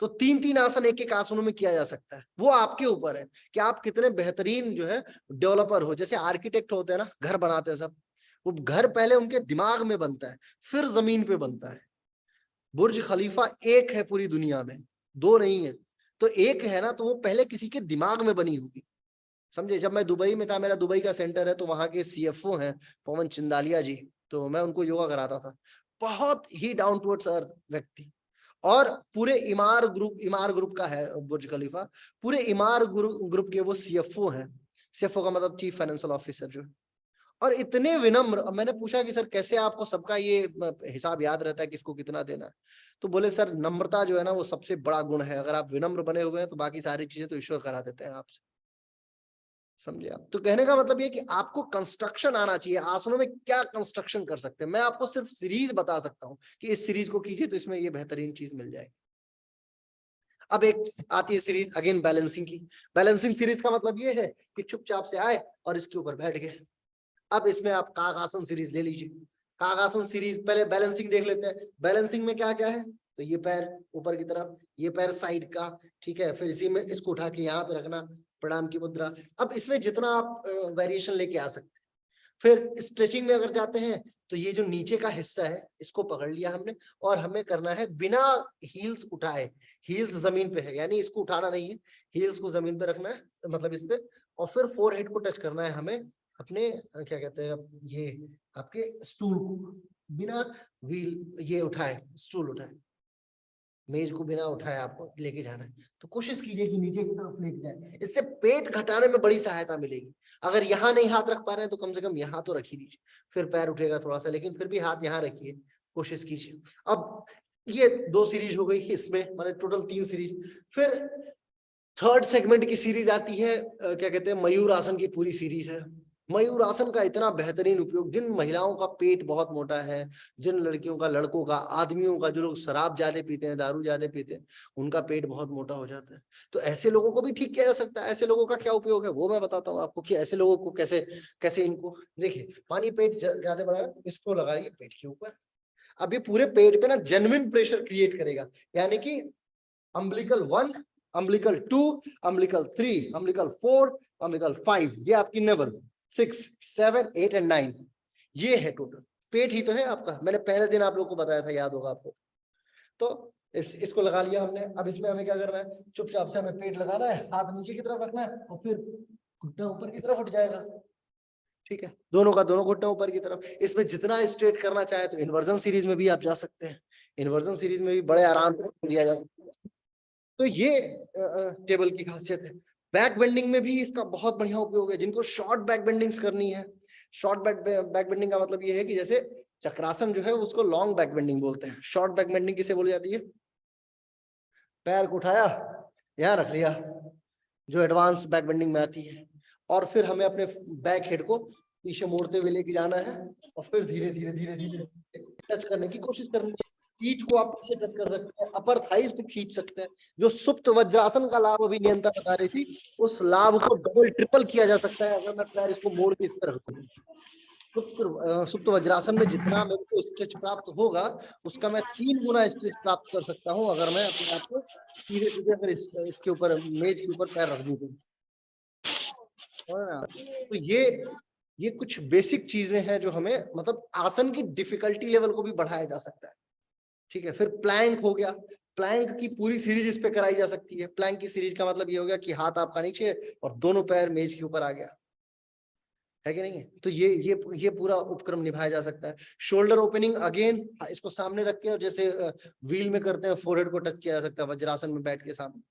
तो 3-3 आसन एक आसनों में किया जा सकता है। वो आपके ऊपर है कि आप कितने बेहतरीन जो है डेवलपर हो। जैसे आर्किटेक्ट होते हैं ना, घर बनाते हैं सब, वो घर पहले उनके दिमाग में बनता है, फिर जमीन पे बनता है। बुर्ज खलीफा एक है पूरी दुनिया में, 2 नहीं है, तो एक है ना, तो वो पहले किसी के दिमाग में बनी होगी, समझे। जब मैं दुबई में था, मेरा दुबई का सेंटर है, तो वहां के सीएफओ हैं पवन चिंदालिया जी, तो मैं उनको योगा कराता था। बहुत ही डाउन टू अर्थ व्यक्ति, और पूरे इमार ग्रुप का है बुर्ज खलीफा, पूरे इमार ग्रुप के वो सीएफओ हैं। सीएफओ का मतलब चीफ फाइनेंशियल ऑफिसर जो है, और इतने विनम्र। मैंने पूछा कि सर कैसे आपको सबका ये हिसाब याद रहता है किसको कितना देना है, तो बोले सर नम्रता जो है ना वो सबसे बड़ा गुण है। अगर आप विनम्र बने हुए हैं तो बाकी सारी चीजें तो ईश्वर करा देते हैं आपसे, समझे आप। तो कहने का मतलब ये कि आपको कंस्ट्रक्शन आना चाहिए, आसनों में क्या कंस्ट्रक्शन कर सकते हैं। मैं आपको सिर्फ सीरीज बता सकता हूं कि इस सीरीज को कीजिए तो इसमें ये बेहतरीन चीज मिल जाएगी। अब एक आती है सीरीज अगेन बैलेंसिंग की। बैलेंसिंग सीरीज का मतलब ये है कि चुपचाप से आए और इसके ऊपर बैठ गए। अब इसमें आप कागासन सीरीज ले लीजिए। कागासन सीरीज, पहले बैलेंसिंग देख लेते हैं। बैलेंसिंग में क्या क्या है, तो ये पैर ऊपर की तरफ, ये पैर साइड का, ठीक है। फिर इसी में इसको उठा के यहाँ पे रखना, प्रणाम की मुद्रा। अब इसमें जितना आप वेरिएशन लेके आ सकते हैं। फिर स्ट्रेचिंग में अगर जाते हैं तो ये जो नीचे का हिस्सा है इसको पकड़ लिया हमने, और हमें करना है बिना हील्स उठाए। हील्स जमीन पे है, यानी इसको उठाना नहीं है, हील्स को जमीन पे रखना है, मतलब इस पे, और फिर फोरहेड को टच करना है हमें अपने क्या कहते हैं ये आपके स्टूल को, बिना व्हील ये उठाए, स्टूल उठाए, मेज को बिना उठाए आपको लेके जाना है। तो कोशिश कीजिए कि नीचे की तरफ लेके जाए, इससे पेट घटाने में बड़ी सहायता मिलेगी। अगर यहाँ नहीं हाथ रख पा रहे हैं तो कम से कम यहाँ तो रख ही लीजिए, फिर पैर उठेगा थोड़ा सा, लेकिन फिर भी हाथ यहाँ रखिए, कोशिश कीजिए। अब ये 2 सीरीज हो गई इसमें, मतलब टोटल 3 सीरीज। फिर थर्ड सेगमेंट की सीरीज आती है क्या कहते हैं, मयूर आसन की पूरी सीरीज है। मयूर आसन का इतना बेहतरीन उपयोग, जिन महिलाओं का पेट बहुत मोटा है, जिन लड़कियों का, लड़कों का, आदमियों का, जो लोग शराब ज्यादा पीते हैं, दारू ज्यादा पीते हैं, उनका पेट बहुत मोटा हो जाता है, तो ऐसे लोगों को भी ठीक किया जा सकता है। ऐसे लोगों का क्या उपयोग है वो मैं बताता हूँ आपको, कि ऐसे लोगों को कैसे कैसे इनको देखिए, पानी पेट ज्यादा बढ़ा है, इसको लगाइए पेट के ऊपर। अब ये पूरे पेट पे ना जेन्युइन प्रेशर क्रिएट करेगा, यानी कि umbilical 1, umbilical 2, umbilical 3, umbilical 4, umbilical 5, ये आपकी नेवल 6, 7, 8 एंड 9, ये है टोटल पेट ही तो है आपका। मैंने पहले दिन आप लोग को बताया था, याद होगा आपको। तो इसको लगा लिया हमने। अब इसमें हमें क्या करना है, चुपचाप से हमें पेट लगाना है, हाथ नीचे की तरफ रखना है और फिर घुटना ऊपर की तरफ उठ जाएगा। ठीक है, दोनों का दोनों घुटना ऊपर की तरफ। इसमें जितना स्ट्रेट करना चाहे तो इन्वर्जन सीरीज में भी आप जा सकते हैं, इन्वर्जन सीरीज में भी बड़े आराम से लिया जा सकता है। तो ये टेबल की खासियत है। बैक बेंडिंग में भी इसका बहुत बढ़िया उपयोग है। जिनको शॉर्ट बैक बेंडिंग्स करनी है, शॉर्ट बैक बेंडिंग का मतलब ये है कि जैसे चक्रासन जो है उसको लॉन्ग बैक बेंडिंग बोलते हैं। शॉर्ट बैक बेंडिंग किसे बोली जाती है, पैर को उठाया, यहाँ रख लिया, जो एडवांस बैक बेंडिंग में आती है, और फिर हमें अपने बैक हेड को पीछे मोड़ते हुए लेके जाना है और फिर धीरे धीरे धीरे धीरे टच करने की कोशिश करनी है। पीठ को आप पीछे टच कर सकते हैं, अपर थाइस को खींच सकते हैं। जो सुप्त वज्रासन का लाभ अभी नियंत्रण बता रही थी, उस लाभ को डबल ट्रिपल किया जा सकता है अगर मैं पैर इसको मोड़ के इस पर रख दूं। सुप्त वज्रासन में जितना मेरे को स्ट्रेच प्राप्त होगा, उसका मैं 3 गुना स्ट्रेच प्राप्त कर सकता हूं अगर मैं अपने आप को सीधे सीधे अगर इसके ऊपर, मेज के ऊपर पैर रख दूं तो ये कुछ बेसिक चीजें हैं जो हमें, मतलब आसन की डिफिकल्टी लेवल को भी बढ़ाया जा सकता है। ठीक है, फिर प्लैंक हो गया। प्लैंक की पूरी सीरीज इस पे कराई जा सकती है। प्लैंक की सीरीज का मतलब ये हो गया कि हाथ आपका नीचे और दोनों पैर मेज के ऊपर आ गया, है कि नहीं है। तो ये पूरा उपक्रम निभाया जा सकता है। शोल्डर ओपनिंग, अगेन इसको सामने रख के और जैसे व्हील में करते हैं फोरहेड को टच किया जा सकता है वज्रासन में बैठ के सामने।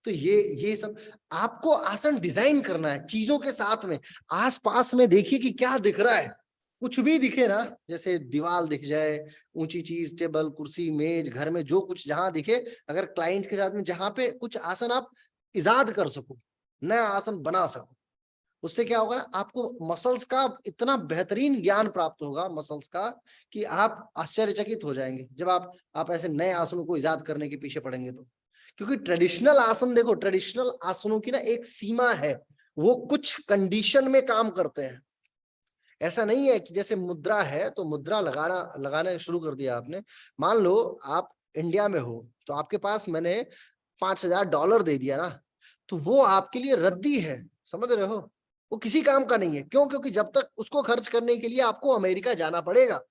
तो ये सब आपको आसन डिजाइन करना है चीजों के साथ में। आसपास में देखिए कि क्या दिख रहा है, कुछ भी दिखे ना, जैसे दीवार दिख जाए, ऊंची चीज, टेबल, कुर्सी, मेज, घर में जो कुछ जहां दिखे, अगर क्लाइंट के साथ में जहां पे कुछ आसन आप इजाद कर सको, नया आसन बना सको, उससे क्या होगा ना, आपको मसल्स का इतना बेहतरीन ज्ञान प्राप्त होगा मसल्स का कि आप आश्चर्यचकित हो जाएंगे जब आप ऐसे नए आसनों को इजाद करने के पीछे पड़ेंगे तो। क्योंकि ट्रेडिशनल आसन, देखो ट्रेडिशनल आसनों की ना एक सीमा है, वो कुछ कंडीशन में काम करते हैं। ऐसा नहीं है कि जैसे मुद्रा है तो मुद्रा लगाना शुरू कर दिया आपने, मान लो आप इंडिया में हो तो आपके पास मैंने $5000 दे दिया ना, तो वो आपके लिए रद्दी है, समझ रहे हो, वो किसी काम का नहीं है। क्यों? क्योंकि जब तक उसको खर्च करने के लिए आपको अमेरिका जाना पड़ेगा,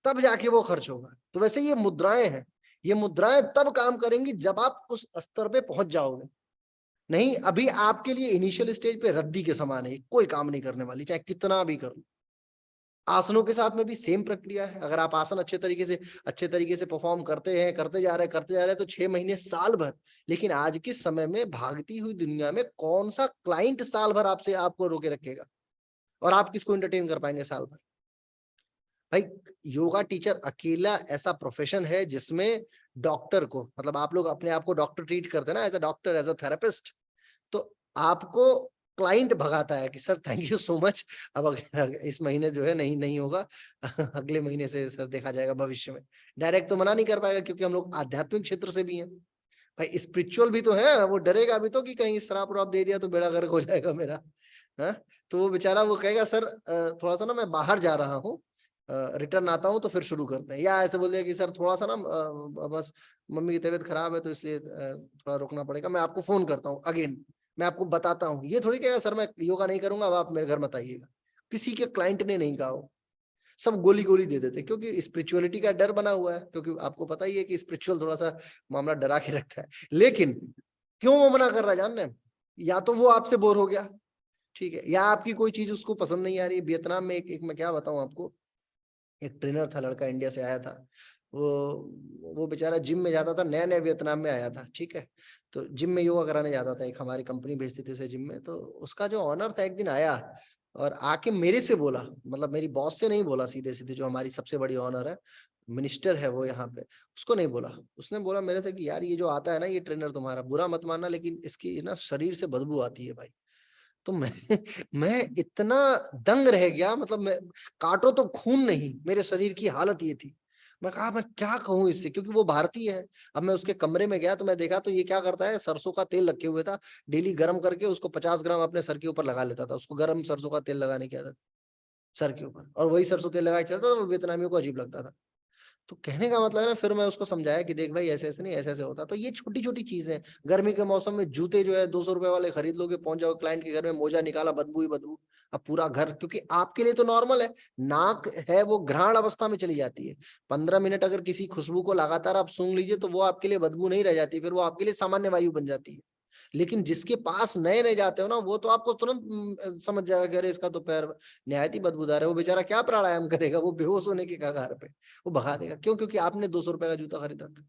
तब जाके वो खर्च होगा। तो वैसे ये मुद्राएं हैं, ये मुद्राएं तब काम करेंगी जब आप उस स्तर पे पहुंच जाओगे। नहीं, अभी आपके लिए इनिशियल स्टेज पे रद्दी के समान है, कोई काम नहीं करने वाली, चाहे कितना भी कर लो। आसनों के साथ में भी सेम प्रक्रिया है। अगर आप आसन अच्छे तरीके से परफॉर्म करते हैं, करते जा रहे हैं तो 6 महीने, साल भर। लेकिन आज के समय में भागती हुई दुनिया में कौन सा क्लाइंट साल भर आपको रोके रखेगा, और आप किसको एंटरटेन कर पाएंगे साल भर? भाई, योगा टीचर अकेला ऐसा प्रोफेशन है जिसमें डॉक्टर को, मतलब आप लोग अपने आप को डॉक्टर ट्रीट करते हैं ना, as a doctor, as a therapist, तो आपको क्लाइंट भगाता है कि sir thank you so much, अब इस महीने जो है नहीं होगा, अगले महीने से सर देखा जाएगा भविष्य में। डायरेक्ट तो मना नहीं कर पाएगा क्योंकि हम लोग आध्यात्मिक क्षेत्र से भी हैं भाई, स्पिरिचुअल भी तो है, वो डरेगा भी तो कि कहीं श्राप उराप दे दिया तो बेड़ा गर्क हो जाएगा मेरा, है? तो वो बेचारा वो कहेगा सर थोड़ा सा ना मैं बाहर जा रहा हूँ, रिटर्न आता हूँ तो फिर शुरू करते हैं। या ऐसे बोल दिया कि सर थोड़ा सा ना बस मम्मी की तबीयत खराब है तो इसलिए थोड़ा रुकना पड़ेगा, मैं आपको फोन करता हूँ, अगेन मैं आपको बताता हूँ। ये थोड़ी कहेगा सर मैं योगा नहीं करूंगा, अब आप मेरे घर मत आइएगा। किसी के क्लाइंट ने नहीं कहा हो, सब गोली गोली दे देते, क्योंकि स्पिरिचुअलिटी का डर बना हुआ है, क्योंकि आपको पता ही है कि स्पिरिचुअल थोड़ा सा मामला डरा के रखता है। लेकिन क्यों वो मना कर रहा है जानने, या तो वो आपसे बोर हो गया, ठीक है, या आपकी कोई चीज उसको पसंद नहीं आ रही। वियतनाम में एक मैं क्या बताऊं आपको, एक ट्रेनर था, लड़का इंडिया से आया था, वो बेचारा जिम में जाता था, नया नया वियतनाम में आया था, ठीक है, तो जिम में योगा कराने जाता था, एक हमारी कंपनी भेजती थी उसे जिम में। तो उसका जो ऑनर था एक दिन आया और आके मेरे से बोला, मतलब मेरी बॉस से नहीं बोला, सीधे सीधे जो हमारी सबसे बड़ी ऑनर है, मिनिस्टर है वो यहाँ पे, उसको नहीं बोला। उसने बोला मेरे से कि यार ये जो आता है ना ये ट्रेनर तुम्हारा, बुरा मत मानना लेकिन इसकी ना शरीर से बदबू आती है भाई। तो मैं इतना दंग रह गया, मतलब मैं काटो तो खून नहीं, मेरे शरीर की हालत ये थी। मैं कहा मैं क्या कहूँ इससे, क्योंकि वो भारतीय है। अब मैं उसके कमरे में गया तो मैं देखा तो ये क्या करता है, सरसों का तेल रखे हुए था, डेली गर्म करके उसको 50 ग्राम अपने सर के ऊपर लगा लेता था। उसको गर्म सरसों का तेल लगाने की आदत सर के ऊपर, और वही सरसों तेल लगा के चलता था। वो वियतनामियों को अजीब लगता था। तो कहने का मतलब है ना, फिर मैं उसको समझाया कि देख भाई ऐसे ऐसे नहीं, ऐसे ऐसे होता। तो ये छोटी छोटी चीजें, गर्मी के मौसम में जूते जो है 200 रुपए वाले खरीद लोगे, पहुंच जाओ क्लाइंट के घर में, मोजा निकाला, बदबू ही बदबू। अब पूरा घर, क्योंकि आपके लिए तो नॉर्मल है, नाक है वो घ्राण अवस्था में चली जाती है। 15 मिनट अगर किसी खुशबू को लगातार आप सूंघ लीजिए तो वो आपके लिए बदबू नहीं रह जाती, फिर वो आपके लिए सामान्य वायु बन जाती है। लेकिन जिसके पास नए नए जाते हो ना, वो तो आपको तुरंत समझ जाएगा कि अरे इसका तो पैर निहायत ही बदबूदार है, वो बेचारा क्या प्राणायाम करेगा, वो बेहोश होने के कगार पे, वो भगा देगा। क्यों? क्योंकि आपने 200 रुपए का जूता खरीद रखा।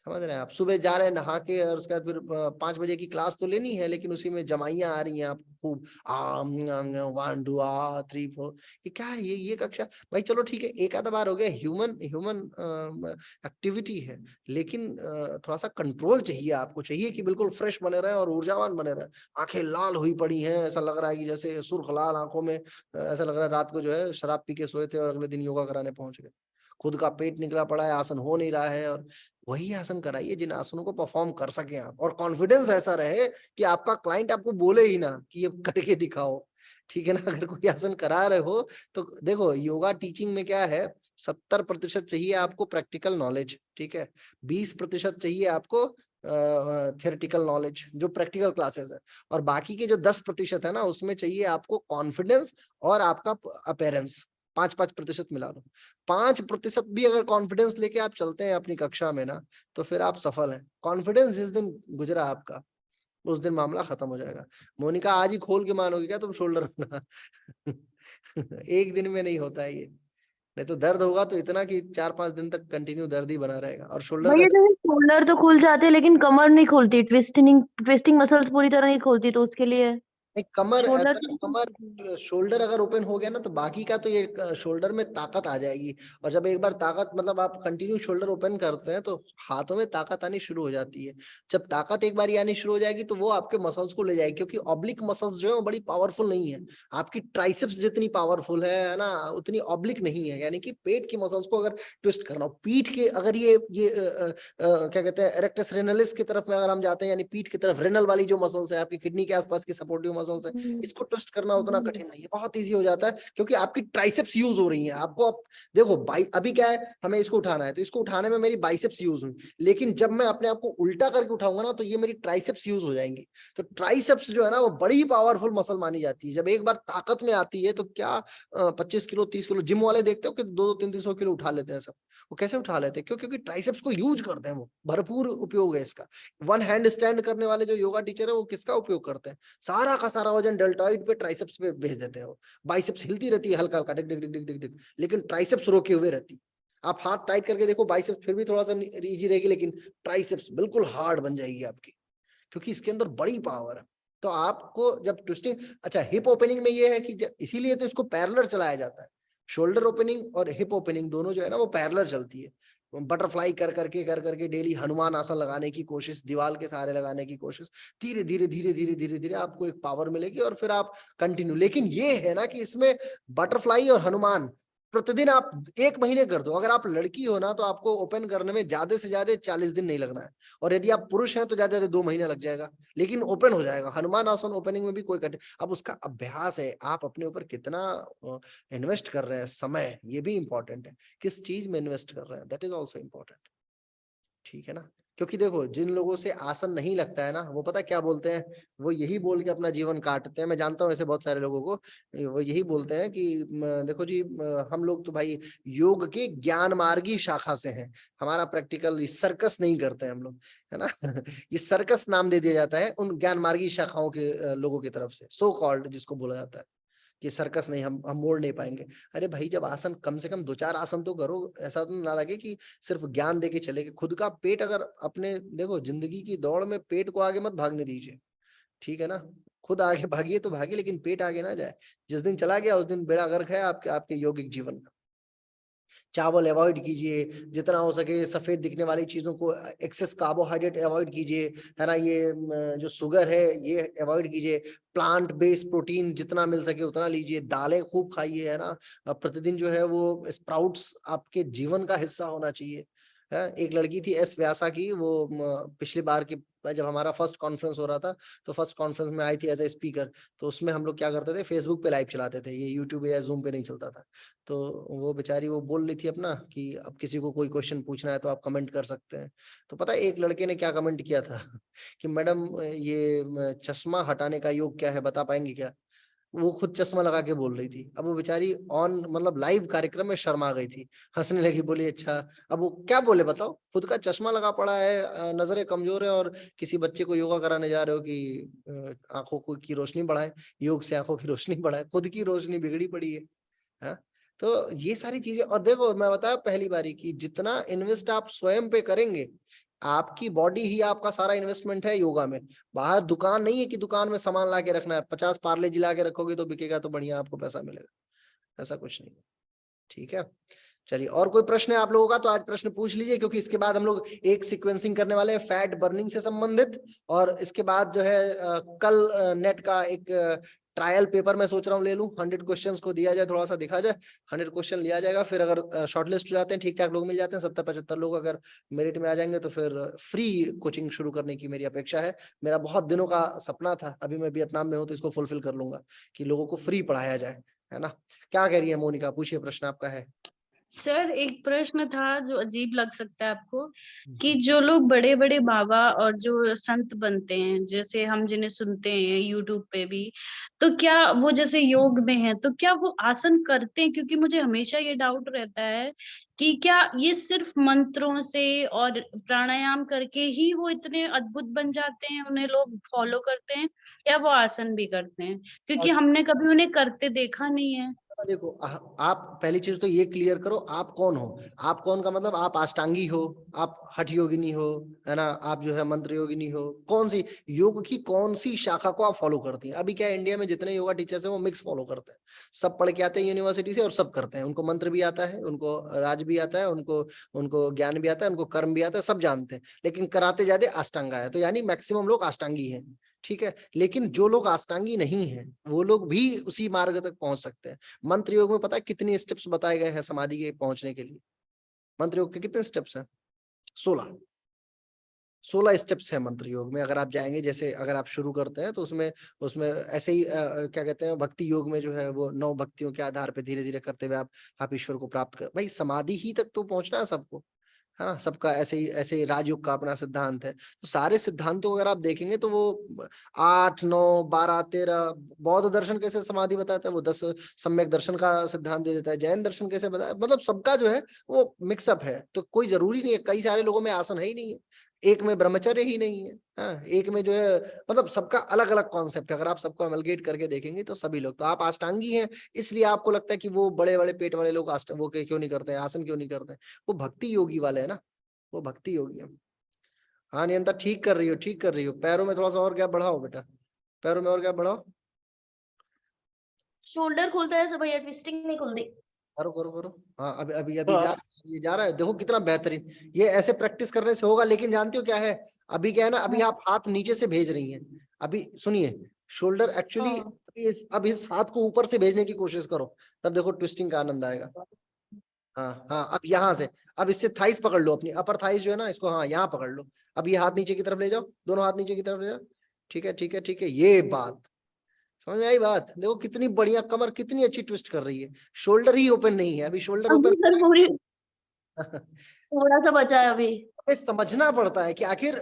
समझ रहे हैं आप? सुबह जा रहे हैं नहा के, और उसके बाद फिर 5 बजे की क्लास तो लेनी है, लेकिन उसी में जमाइयां आ रही हैं आपको खूब, 1 2 3 4। ये क्या है? ये कक्षा भाई चलो ठीक है, एक आधा बार हो गया, ह्यूमन ह्यूमन एक्टिविटी है, लेकिन थोड़ा सा कंट्रोल चाहिए आपको। चाहिए कि बिल्कुल फ्रेश बने रहे और ऊर्जावान बने रहे। आंखें लाल हुई पड़ी हैं, ऐसा लग रहा है कि जैसे सुर्ख लाल आंखों में, ऐसा लग रहा है रात को जो है शराब पी के सोए थे और अगले दिन योगा कराने पहुंच गए। खुद का पेट निकला पड़ा है, आसन हो नहीं रहा है, और वही आसन कराइए जिन आसनों को परफॉर्म कर सके आप, और कॉन्फिडेंस ऐसा रहे कि आपका क्लाइंट आपको बोले ही ना कि ये करके दिखाओ। ठीक है ना? अगर कोई आसन करा रहे हो तो देखो, योगा टीचिंग में क्या है, 70% चाहिए आपको प्रैक्टिकल नॉलेज, ठीक है, 20% चाहिए आपको थियोरेटिकल नॉलेज जो प्रैक्टिकल क्लासेस है, और बाकी के जो 10% है ना, उसमें चाहिए आपको कॉन्फिडेंस और आपका अपेरेंस। 5-5% मिला लो। 5% भी अगर कॉन्फिडेंस लेके आप चलते हैं अपनी कक्षा में ना, तो फिर आप सफल हैं। कॉन्फिडेंस जिस दिन गुजरा आपका, उस दिन मामला खत्म हो जाएगा। मोनिका आज ही खोल के मानोगे क्या तुम शोल्डर अपना? एक दिन में नहीं होता है ये, नहीं तो दर्द होगा तो इतना कि 4-5 दिन तक कंटिन्यू दर्द ही बना रहेगा। और शोल्डर भैया का जैसे शोल्डर तो खुल जाते हैं लेकिन कमर नहीं खुलती, ट्विस्टिंग मसल्स पूरी तरह नहीं खुलती, तो उसके लिए नहीं, कमर शोल्डर ऐसा ना, कमर शोल्डर अगर ओपन हो गया ना तो बाकी का तो ये शोल्डर में ताकत आ जाएगी। और जब एक बार ताकत, मतलब आप कंटिन्यू शोल्डर ओपन करते हैं तो हाथों में ताकत आनी शुरू हो जाती है। जब ताकत एक बार आनी शुरू हो जाएगी तो वो आपके मसल्स को ले जाएगी, क्योंकि ऑब्लिक मसल्स जो है वो बड़ी पावरफुल नहीं है। आपकी ट्राइसेप्स जितनी पावरफुल है ना, उतनी ऑब्लिक नहीं है। यानी कि पेट की मसल्स को अगर ट्विस्ट करना हो, पीठ के अगर ये क्या कहते हैं, एरेक्टस रेनलिस की तरफ में अगर हम जाते हैं, यानी पीठ की तरफ, रेनल वाली जो मसल्स है आपकी किडनी के आसपास की सपोर्टिव मसल्स है, इसको ट्विस्ट करना उतना कठिन नहीं है, बहुत इजी हो जाता है, क्योंकि आपकी ट्राइसेप्स यूज हो रही हैं। आपको देखो अभी क्या है, हमें इसको उठाना है तो इसको उठाने में मेरी बाइसेप्स यूज हुई, लेकिन जब मैं अपने आप को उल्टा करके उठाऊंगा ना तो ये मेरी ट्राइसेप्स यूज हो जाएंगी। तो ट्राइसेप्स जो है ना वो बड़ी पावरफुल मसल मानी जाती है। जब एक बार ताकत में आती है तो क्या 25 किलो 30 किलो, जिम वाले देखते हो कि 200-300 किलो उठा लेते हैं सब। वो कैसे उठा लेते हैं? क्यों? क्योंकि ट्राइसेप्स को यूज करते हैं, वो भरपूर उपयोग है इसका। वन हैंड स्टैंड करने वाले जो योगा टीचर है वो किसका उपयोग करते हैं? सारा का सारा वजन डेल्टॉइड पे, ट्राइसेप्स पे भेज देते हैं। वो बाइसेप्स हिलती रहती है हल्का हल्का, डिग डिग डिग डिग डिग, लेकिन ट्राइसेप्स रोके हुए रहती। आप हाथ टाइट करके देखो, बाइसेप्स फिर भी थोड़ा सा इजी रहेगी, लेकिन ट्राइसेप्स बिल्कुल हार्ड बन जाएगी आपकी, क्योंकि इसके अंदर बड़ी पावर है। तो आपको जब ट्विस्टिंग, अच्छा हिप ओपनिंग में ये है कि इसीलिए तो इसको पैरेलल चलाया जाता है। शोल्डर ओपनिंग और हिप ओपनिंग दोनों जो है ना वो पैरेलल चलती है। बटरफ्लाई कर करके डेली हनुमान आसन लगाने की कोशिश, दीवार के सहारे लगाने की कोशिश, धीरे धीरे धीरे धीरे धीरे धीरे आपको एक पावर मिलेगी और फिर आप कंटिन्यू। लेकिन ये है ना कि इसमें बटरफ्लाई और हनुमान प्रतिदिन आप 1 महीने कर दो। अगर आप लड़की हो ना तो आपको ओपन करने में ज्यादा से ज्यादा 40 दिन नहीं लगना है, और यदि आप पुरुष हैं तो ज्यादा से ज्यादा 2 महीने लग जाएगा, लेकिन ओपन हो जाएगा। हनुमान आसन ओपनिंग में भी कोई कठिन, अब उसका अभ्यास है, आप अपने ऊपर कितना इन्वेस्ट कर रहे हैं, समय, ये भी इंपॉर्टेंट है। किस चीज में इन्वेस्ट कर रहे हैं, दैट इज ऑल्सो इम्पोर्टेंट। ठीक है ना? क्योंकि देखो जिन लोगों से आसन नहीं लगता है ना, वो पता क्या बोलते हैं, वो यही बोल के अपना जीवन काटते हैं। मैं जानता हूँ ऐसे बहुत सारे लोगों को, वो यही बोलते हैं कि देखो जी, हम लोग तो भाई योग के ज्ञान मार्गी शाखा से हैं, हमारा प्रैक्टिकल सर्कस नहीं करते हैं हम लोग, है ना। ये सर्कस नाम दे दिया जाता है उन ज्ञान मार्गी शाखाओं के लोगों की तरफ से, सो कॉल्ड जिसको बोला जाता है कि सर्कस नहीं, हम मोड़ नहीं पाएंगे। अरे भाई जब आसन, कम से कम 2-4 आसन तो करो, ऐसा तो ना लगे कि सिर्फ ज्ञान देके चले गए। खुद का पेट अगर अपने, देखो जिंदगी की दौड़ में पेट को आगे मत भागने दीजिए, ठीक है ना। खुद आगे भागिए तो भागिए, लेकिन पेट आगे ना जाए। जिस दिन चला गया उस दिन बेड़ा गर्क है आपके यौगिक जीवन का। चावल अवॉइड कीजिए, जितना हो सके सफेद दिखने वाली चीजों को, एक्सेस कार्बोहाइड्रेट अवॉइड कीजिए, है ना। ये जो शुगर है ये अवॉइड कीजिए। प्लांट बेस्ड प्रोटीन जितना मिल सके उतना लीजिए, दालें खूब खाइए, है ना। प्रतिदिन जो है वो स्प्राउट्स आपके जीवन का हिस्सा होना चाहिए। है, एक लड़की थी एस व्यासा की, वो पिछली बार की जब हमारा फर्स्ट कॉन्फ्रेंस हो रहा था तो फर्स्ट कॉन्फ्रेंस में आई थी एज ए स्पीकर। तो उसमें हम लोग क्या करते थे, फेसबुक पे लाइव चलाते थे, ये यूट्यूब या जूम पे नहीं चलता था। तो वो बेचारी वो बोल रही थी अपना कि अब किसी को कोई क्वेश्चन पूछना है तो आप कमेंट कर सकते हैं। तो पता है एक लड़के ने क्या कमेंट किया था कि मैडम ये चश्मा हटाने का योग क्या है, बता पाएंगे क्या। वो खुद चश्मा लगा के बोल रही थी। अब वो बेचारी ऑन मतलब लाइव कार्यक्रम में शर्मा गई थी, हंसने लगी, बोली अच्छा। अब वो क्या बोले बताओ, खुद का चश्मा लगा पड़ा है, नजरें कमजोर है, और किसी बच्चे को योगा कराने जा रहे हो कि आंखों की रोशनी बढ़ाए, योग से आंखों की रोशनी बढ़ाए, खुद की रोशनी बिगड़ी पड़ी है। हाँ? तो ये सारी चीजें, और देखो मैं बताया पहली बारी की, जितना इन्वेस्ट आप स्वयं पे करेंगे, आपकी बॉडी ही आपका सारा इन्वेस्टमेंट है योगा में। बाहर दुकान नहीं है कि दुकान में सामान ला के रखना है, 50 पार्ले जी ला के रखोगे तो बिकेगा तो बढ़िया आपको पैसा मिलेगा, ऐसा कुछ नहीं। ठीक है, चलिए और कोई प्रश्न है आप लोगों का तो आज प्रश्न पूछ लीजिए, क्योंकि इसके बाद हम लोग एक सीक्वेंसिंग करने वाले हैं फैट बर्निंग से संबंधित, और इसके बाद जो है कल नेट का एक ट्रायल पेपर मैं सोच रहा हूँ ले लूं, 100 क्वेश्चंस को दिया जाए, थोड़ा सा देखा जाए, 100 क्वेश्चन लिया जाएगा। फिर अगर शॉर्टलिस्ट हो जाते हैं, ठीक ठाक लोग मिल जाते हैं, 70-75 लोग अगर मेरिट में आ जाएंगे तो फिर फ्री कोचिंग शुरू करने की मेरी अपेक्षा है। मेरा बहुत दिनों का सपना था, अभी मैं वियतनाम में हूँ तो इसको फुलफिल कर लूंगा कि लोगों को फ्री पढ़ाया जाए, है ना। क्या कह रही है मोनिका, पूछिए, प्रश्न आपका है। सर एक प्रश्न था जो अजीब लग सकता है आपको, कि जो लोग बड़े बड़े बाबा और जो संत बनते हैं, जैसे हम जिन्हें सुनते हैं यूट्यूब पे भी, तो क्या वो जैसे योग में है तो क्या वो आसन करते हैं? क्योंकि मुझे हमेशा ये डाउट रहता है कि क्या ये सिर्फ मंत्रों से और प्राणायाम करके ही वो इतने अद्भुत बन जाते हैं, उन्हें लोग फॉलो करते हैं, या वो आसन भी करते हैं? क्योंकि हमने कभी उन्हें करते देखा नहीं है। देखो आप पहली चीज तो ये क्लियर करो आप कौन हो। आप कौन का मतलब आप अष्टांगी हो, आप हठ योगिनी हो, है ना, आप जो है मंत्र योगिनी हो, कौन सी योग की कौन सी शाखा को आप फॉलो करती हैं। अभी क्या है, इंडिया में जितने योगा टीचर्स हैं वो मिक्स फॉलो करते हैं, सब पढ़ के आते हैं यूनिवर्सिटी से और सब करते हैं, उनको मंत्र भी आता है, उनको राज भी आता है, उनको ज्ञान भी आता है, उनको कर्म भी आता है, सब जानते हैं, लेकिन कराते ज्यादा अष्टांगा है, तो यानी मैक्सिमम लोग अष्टांगी हैं। ठीक है, लेकिन जो लोग अष्टांगी नहीं है वो लोग भी उसी मार्ग तक पहुंच सकते हैं। मंत्र योग में पता है कितनी स्टेप्स बताए गए हैं समाधि के पहुंचने के लिए? मंत्र योग के कितने स्टेप्स हैं? 16 स्टेप्स है मंत्र योग में। अगर आप जाएंगे, जैसे अगर आप शुरू करते हैं तो उसमें ऐसे ही क्या कहते हैं, भक्ति योग में जो है वो 9 भक्तियों के आधार पे धीरे धीरे करते हुए आप ईश्वर को प्राप्त कर, भाई समाधि ही तक तो पहुंचना है सबको, है ना। सबका ऐसे ही राजयोग का अपना सिद्धांत है। तो सारे सिद्धांतों को अगर आप देखेंगे तो वो 8, 9, 12, 13 बौद्ध दर्शन कैसे समाधि बताता है, वो 10 सम्यक दर्शन का सिद्धांत दे देता है, जैन दर्शन कैसे बताया, मतलब सबका जो है वो मिक्सअप है। तो कोई जरूरी नहीं है, कई सारे लोगों में आसन है ही नहीं है, एक में ब्रह्मचर्य ही नहीं है, हाँ, एक में जो है मतलब सबका अलग अलग कॉन्सेप्ट है। अगर आप सबको अमलगेट करके देखेंगे तो सभी लोग, तो आप अष्टांगी हैं इसलिए आपको लगता है कि वो बड़े बड़े पेट वाले लोग वो क्यों नहीं करते हैं, आसन क्यों नहीं करते हैं, वो भक्ति योगी वाले है ना, वो भक्ति योगी है। हाँ नियंत्रण, ठीक कर रही हो, ठीक कर रही हो। पैरों में थोड़ा सा और गैप बढ़ाओ बेटा, पैरों में और गैप बढ़ाओ। शोल्डर खुलता है भैया, ट्विस्टिंग नहीं खुलती। करो करो करो, हाँ अभी अभी अभी ये जा रहा है, देखो कितना बेहतरीन। ये ऐसे प्रैक्टिस करने से होगा, लेकिन जानती हो क्या है, अभी क्या है ना, अभी आप हाथ नीचे से भेज रही हैं, अभी सुनिए, शोल्डर एक्चुअली अब इस हाथ को ऊपर से भेजने की कोशिश करो, तब देखो ट्विस्टिंग का आनंद आएगा। हाँ हाँ, अब यहाँ से, अब इससे थाइस पकड़ लो, अपनी अपर थाइस जो है ना, इसको हाँ यहाँ पकड़ लो। अब ये हाथ नीचे की तरफ ले जाओ, दोनों हाथ नीचे की तरफ ले जाओ। ठीक है ठीक है ठीक है, ये बात समझ में आई बात? देखो कितनी बढ़िया, कमर कितनी अच्छी ट्विस्ट कर रही है, शोल्डर ही ओपन नहीं है, अभी शोल्डर ओपन पूरी थोड़ा सा बचा है अभी। हमें समझना पड़ता है कि आखिर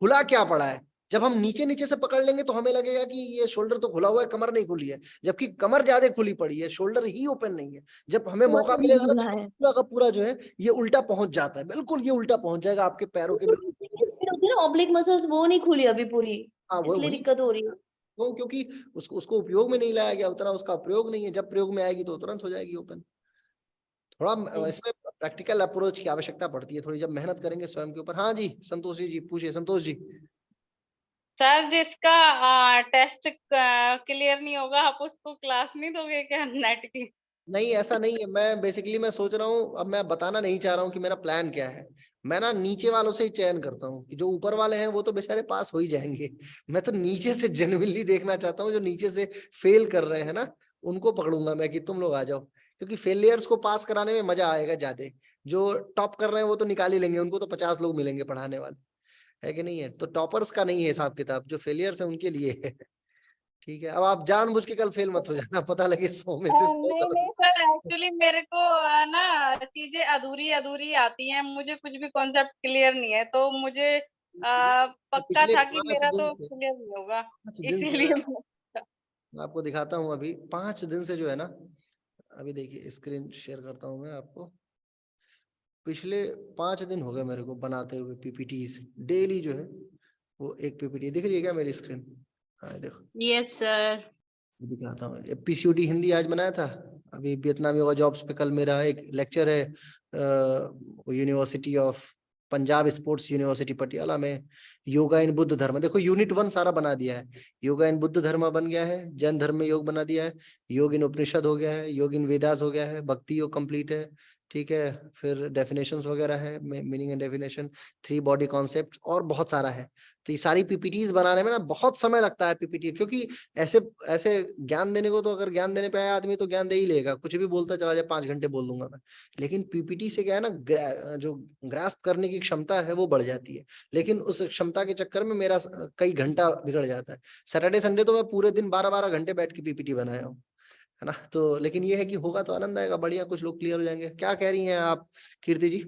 खुला क्या पड़ा है। जब हम नीचे नीचे से पकड़ लेंगे तो हमें लगेगा कि ये शोल्डर तो खुला हुआ है, कमर नहीं खुली है, जबकि कमर ज्यादा खुली पड़ी है, शोल्डर ही ओपन नहीं है। जब हमें मौका मिलेगा ना, पूरा का पूरा जो है ये उल्टा पहुंच जाता है, बिल्कुल ये उल्टा पहुंच जाएगा आपके पैरों के ऑब्लिक मसल्स वो नहीं खुली अभी पूरी, इसलिए दिक्कत हो रही है। क्योंकि उसको उपयोग में नहीं लाया गया, उतना उसका प्रयोग नहीं है, जब प्रयोग में आएगी तो तुरंत हो जाएगी ओपन। थोड़ा इसमें प्रैक्टिकल अप्रोच की आवश्यकता पड़ती है थोड़ी, जब मेहनत करेंगे स्वयं के ऊपर। हाँ जी संतोष जी पूछिए, संतोष जी। सर जिसका टेस्ट क्लियर नहीं होगा आप उसको क्लास नहीं दोगे क्या नेट की? नहीं, ऐसा नहीं है। मैं बेसिकली मैं सोच रहा हूँ, अब मैं बताना नहीं चाह रहा हूँ कि मेरा प्लान क्या है। मैं ना नीचे वालों से ही चयन करता हूँ कि जो ऊपर वाले हैं वो तो बेचारे पास हो ही जाएंगे। मैं तो नीचे से जेन्युइनली देखना चाहता हूँ, जो नीचे से फेल कर रहे हैं ना, उनको पकड़ूंगा मैं कि तुम लोग आ जाओ, क्योंकि फेलियर्स को पास कराने में मजा आएगा ज्यादा। जो टॉप कर रहे हैं वो तो निकाल ही लेंगे, उनको तो 50 लोग मिलेंगे पढ़ाने वाले, है कि नहीं है? तो टॉपर्स का नहीं है हिसाब किताब, जो फेलियर्स है उनके लिए है। ठीक है, अब आप जानबूझ के कल फेल मत हो जाना, पता लगे 100 में से 100 नहीं नहीं सर, एक्चुअली मेरे को ना चीजें अधूरी अधूरी आती हैं, मुझे कुछ भी कॉन्सेप्ट क्लियर नहीं है, तो मुझे पक्का पिछले था कि 5 मेरा दिन तो से क्लियर नहीं होगा, 5 दिन से इसीलिए मैं आपको दिखाता हूँ। अभी 5 दिन से जो है ना, अभी देखिए स्क्रीन शेयर करता हूँ मैं आपको। पिछले 5 दिन हो गए मेरे को बनाते हुए पीपीटीज, डेली जो है वो एक पीपीटी दिख रही है क्या मेरी स्क्रीन? हाँ देखो, यस सर। दिखाता हूँ। पीसीयूटी हिंदी आज बनाया था, अभी वियतनामी योगा जॉब्स पे कल मेरा एक लेक्चर है university of Punjab sports university Patiala में, योगा इन बुद्ध धर्म। देखो यूनिट 1 सारा बना दिया है, योगा इन बुद्ध धर्म बन गया है, जैन धर्म में योग बना दिया है, योग इन उपनिषद हो गया है, योग इन वेदास हो गया है, भक्ति योग कंप्लीट है। ठीक है, फिर डेफिनेशंस वगैरह है, meaning and definition, 3 body concept और बहुत सारा है। तो ये सारी पीपीटीज बनाने में ना बहुत समय लगता है पीपीटी, क्योंकि ऐसे ऐसे ज्ञान देने को तो अगर ज्ञान देने पे आया आदमी तो ज्ञान दे ही लेगा, कुछ भी बोलता चला जाए 5 घंटे बोल दूंगा मैं। लेकिन पीपीटी से क्या है ना, जो ग्रास्प करने की क्षमता है वो बढ़ जाती है, लेकिन उस क्षमता के चक्कर में मेरा कई घंटा बिगड़ जाता है। सैटरडे संडे तो मैं पूरे दिन 12-12 घंटे बैठ के पीपीटी बनाया हूँ, है ना। तो लेकिन ये है कि होगा तो आनंद आएगा, बढ़िया, कुछ लोग क्लियर हो जाएंगे। क्या कह रही हैं आप कीर्ति जी?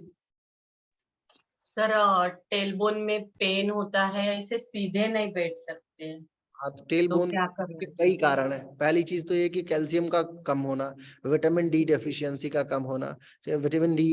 सर टेलबोन में पेन होता है, ऐसे सीधे नहीं बैठ सकते हैं, हाँ, तो टेल तो बोन क्या के करें? कई कारण है। पहली चीज तो ये कि कैल्शियम का कम होना, विटामिन डी डेफिशिएंसी का कम होना, विटामिन डी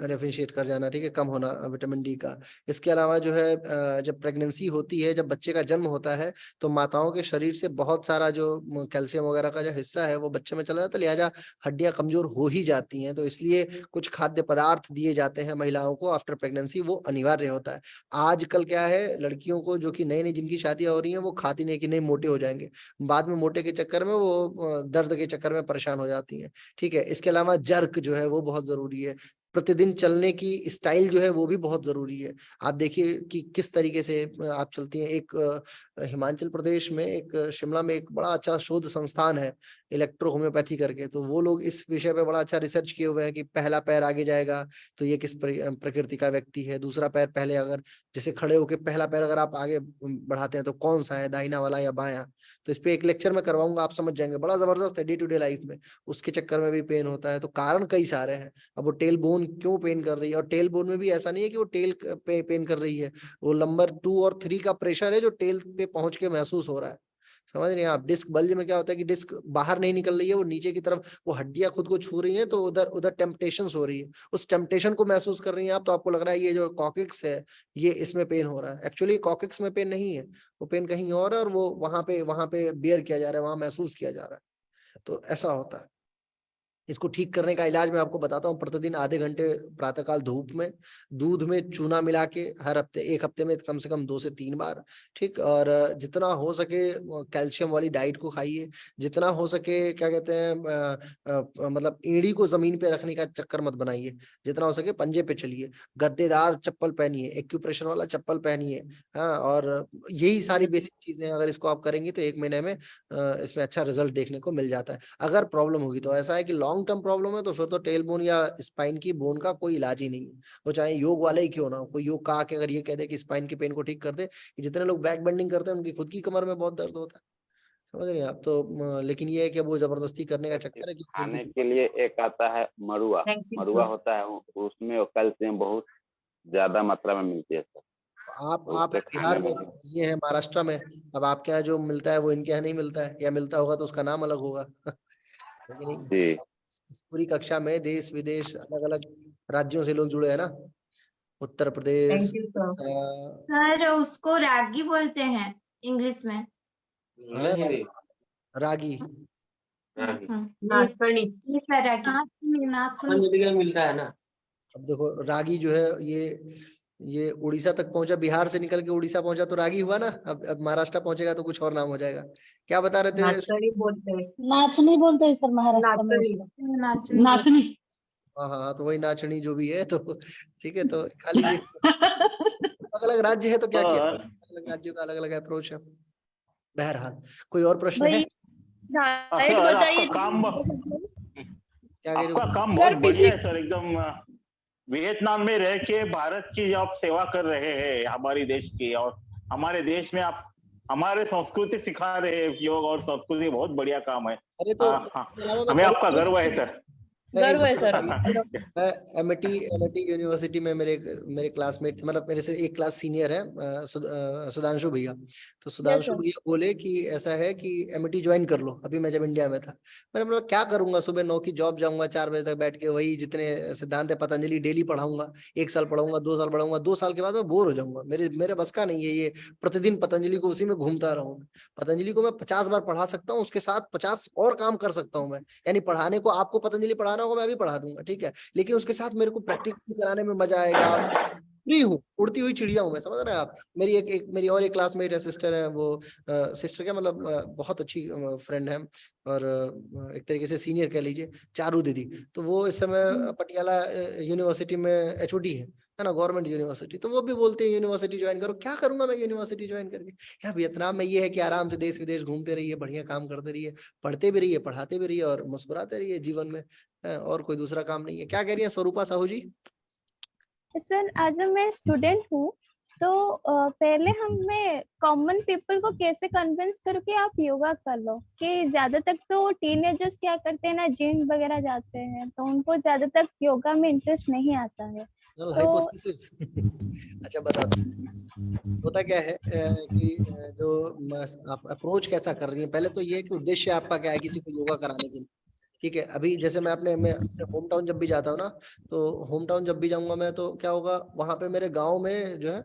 डेफिशिएट कर जाना, ठीक है, कम होना विटामिन डी का। इसके अलावा जो है जब प्रेगनेंसी होती है, जब बच्चे का जन्म होता है, तो माताओं के शरीर से बहुत सारा जो कैल्शियम वगैरह का जो हिस्सा है वो बच्चे में चला जाता है, लिहाजा हड्डियां कमजोर हो ही जाती हैं। तो इसलिए कुछ खाद्य पदार्थ दिए जाते हैं महिलाओं को आफ्टर प्रेगनेंसी, वो अनिवार्य होता है। आजकल क्या है, लड़कियों को जो कि नई नई जिनकी शादियां हो रही हैं, वो खाती नहीं कि नहीं मोटे हो जाएंगे, बाद में मोटे के चक्कर में वो दर्द के चक्कर में परेशान हो जाती हैं। ठीक है, इसके अलावा जर्क जो है वो बहुत जरूरी है, प्रतिदिन चलने की स्टाइल जो है वो भी बहुत जरूरी है। आप देखिए कि किस तरीके से आप चलती हैं। एक हिमाचल प्रदेश में, एक शिमला में एक बड़ा अच्छा शोध संस्थान है इलेक्ट्रो होम्योपैथी करके, तो वो लोग इस विषय पे बड़ा अच्छा रिसर्च किए हुए हैं कि पहला पैर आगे जाएगा तो ये किस प्रकृति का व्यक्ति है, दूसरा पैर पहले, अगर जैसे खड़े होके पहला पैर अगर आप आगे बढ़ाते हैं तो कौन सा है, दाहिना वाला या बायां। तो इस पे एक लेक्चर में करवाऊंगा, आप समझ जाएंगे, बड़ा जबरदस्त है डे टू डे लाइफ में। उसके चक्कर में भी पेन होता है, तो कारण कई सारे हैं। अब वो टेल बोन क्यों पेन कर रही है, और टेल बोन में भी ऐसा नहीं है कि वो टेल पे पेन कर रही है, वो नंबर 2 और 3 का प्रेशर है जो टेल पे पहुंच के महसूस हो रहा है। समझ रहे हैं आप? डिस्क बल्ज में क्या होता है कि डिस्क बाहर नहीं निकल रही है, वो नीचे की तरफ वो हड्डियां खुद को छू रही हैं, तो उधर उधर टेम्पटेशन हो रही है, उस टेम्पटेशन को महसूस कर रही हैं आप, तो आपको लग रहा है ये जो कॉकिक्स है ये इसमें पेन हो रहा है। एक्चुअली कॉकिक्स में पेन नहीं है, वो पेन कहीं और है, और वो वहां पे बियर किया जा रहा है, वहां महसूस किया जा रहा है। तो ऐसा होता है। इसको ठीक करने का इलाज मैं आपको बताता हूँ। प्रतिदिन आधे घंटे प्रातःकाल धूप में दूध में चूना मिला के हर हफ्ते, एक हफ्ते में कम से कम 2 से 3 बार, ठीक। और जितना हो सके कैल्शियम वाली डाइट को खाइए, जितना हो सके क्या कहते हैं मतलब एड़ी को जमीन पे रखने का चक्कर मत बनाइए, जितना हो सके पंजे पे चलिए, गद्देदार चप्पल पहनिए, एक्यूप्रेशर वाला चप्पल पहनिए। हाँ, और यही सारी बेसिक चीजें अगर इसको आप करेंगे तो 1 महीने में इसमें अच्छा रिजल्ट देखने को मिल जाता है। अगर प्रॉब्लम होगी तो ऐसा है कि लॉन्ग टर्म प्रॉब्लम है तो फिर तो टेल बोन या स्पाइन की बोन का कोई इलाज ही नहीं है, वो चाहे योग वाले ही क्यों ना हो। कोई योग का के अगर ये कह दे कि स्पाइन की पेन को ठीक कर दे, जितने लोग बैक बेंडिंग करते हैं उनकी खुद की कमर में बहुत दर्द होता है, समझ रहे हैं आप? तो लेकिन ये है कि वो जबरदस्ती करने का चक्कर है कि खाने के लिए एक आता है मरुआ, मरुआ होता है, उसमें कैल्शियम बहुत ज्यादा मात्रा में मिलती है सर। आप बिहार में, ये है महाराष्ट्र में, अब आपके यहाँ जो मिलता है वो इनके यहाँ नहीं मिलता है, या मिलता होगा तो उसका नाम अलग होगा। लेकिन इस पूरी कक्षा में देश विदेश अलग अलग राज्यों से लोग जुड़े हैं ना, उत्तर प्रदेश, सर उसको रागी बोलते हैं इंग्लिश में। रागी, नाचनी मिलता है ना। अब देखो रागी जो है ये ये उड़ीसा तक पहुंचा, बिहार से निकल के उड़ीसा पहुंचा तो रागी हुआ ना। अब महाराष्ट्र पहुंचेगा तो कुछ और नाम हो जाएगा। क्या बता रहे थे? नाचनी बोलते हैं। नाचनी बोलते हैं सर महाराष्ट्र में नाचनी उसको। नाचनी नाचनी। हाँ हाँ, तो वही नाचनी जो भी है, तो ठीक है, तो खाली अलग अलग राज्य है तो क्या किया, अलग अलग राज्यों का अलग अलग अप्रोच है। बहरहाल कोई और प्रश्न है? भाई डाइट सर, बताइए। आपका काम क्या कह रहे आपका हो? काम बहुत बढ़िया है सर, एकदम वियतनाम में रह के भारत की आप सेवा कर रहे हैं, हमारी देश की, और हमारे देश में आप हमारे संस्कृति सिखा रहे हैं। योग और संस्कृति बहुत बढ़िया काम है। अरे तो हमें आपका गर्व है सर। गर्व है सर। मैं एमआईटी यूनिवर्सिटी में मेरे क्लासमेट थे, मतलब मेरे से एक क्लास सीनियर है, सुधांशु भैया। तो सुधांशु भैया बोले कि ऐसा है कि एमआईटी ज्वाइन कर लो। अभी मैं जब इंडिया में था, मैंने बोला क्या करूंगा, सुबह 9 की जॉब जाऊंगा, 4 बजे तक बैठ के वही जितने सिद्धांत है पतंजलि डेली पढ़ाऊंगा। 1 साल पढ़ाऊंगा, 2 साल पढ़ाऊंगा, 2 साल के बाद मैं बोर हो जाऊंगा। मेरे बस का नहीं है ये प्रतिदिन पतंजलि को उसी में घूमता रहूं। पतंजलि को मैं 50 बार पढ़ा सकता हूँ, उसके साथ 50 और काम कर सकता हूँ मैं। यानी पढ़ाने को आपको पतंजलि पढ़ाना होगा, मैं भी पढ़ा दूंगा, ठीक है, लेकिन उसके साथ मेरे को प्रैक्टिकल कराने में मजा आएगा। फ्री हूँ, उड़ती हुई चिड़िया हूँ मैं, समझ रहे हैं आप। मेरी और एक क्लासमेट है, सिस्टर है, वो सिस्टर क्या मतलब बहुत अच्छी फ्रेंड है, और एक तरीके से सीनियर कह लीजिए, चारू दीदी। तो वो इस समय पटियाला यूनिवर्सिटी में एचओडी है ना, गवर्नमेंट यूनिवर्सिटी। तो वो भी बोलते हैं यूनिवर्सिटी ज्वाइन करो। क्या करूंगा मैं यूनिवर्सिटी ज्वाइन करके? यहाँ वियतनाम में ये है कि आराम से देश विदेश घूमते रहिए, बढ़िया काम करते रहिए, पढ़ते भी रहिए, पढ़ाते भी रहिए, और मुस्कुराते रहिए जीवन में। और कोई दूसरा काम नहीं है। क्या कह रही है स्वरूपा साहू जी? सर आज मैं स्टूडेंट हूँ, तो पहले हमें कॉमन पीपल को कैसे कन्विंस करूँ कि आप योगा कर लो। कि ज्यादा तक तो टीनेजर्स क्या करते हैं ना, जिम वगैरह जाते हैं, तो उनको ज्यादा तक योगा में इंटरेस्ट नहीं आता है। तो अच्छा बता दो, होता क्या है कि जो आप अप्रोच कैसा कर रही है, पहले तो ये है कि उद्देश्य आपका क्या है किसी को योगा कराने के लिए, ठीक है। अभी जैसे मैं अपने होम टाउन जब भी जाता हूँ ना, तो होम टाउन जब भी जाऊंगा मैं, तो क्या होगा वहां पे मेरे गांव में जो है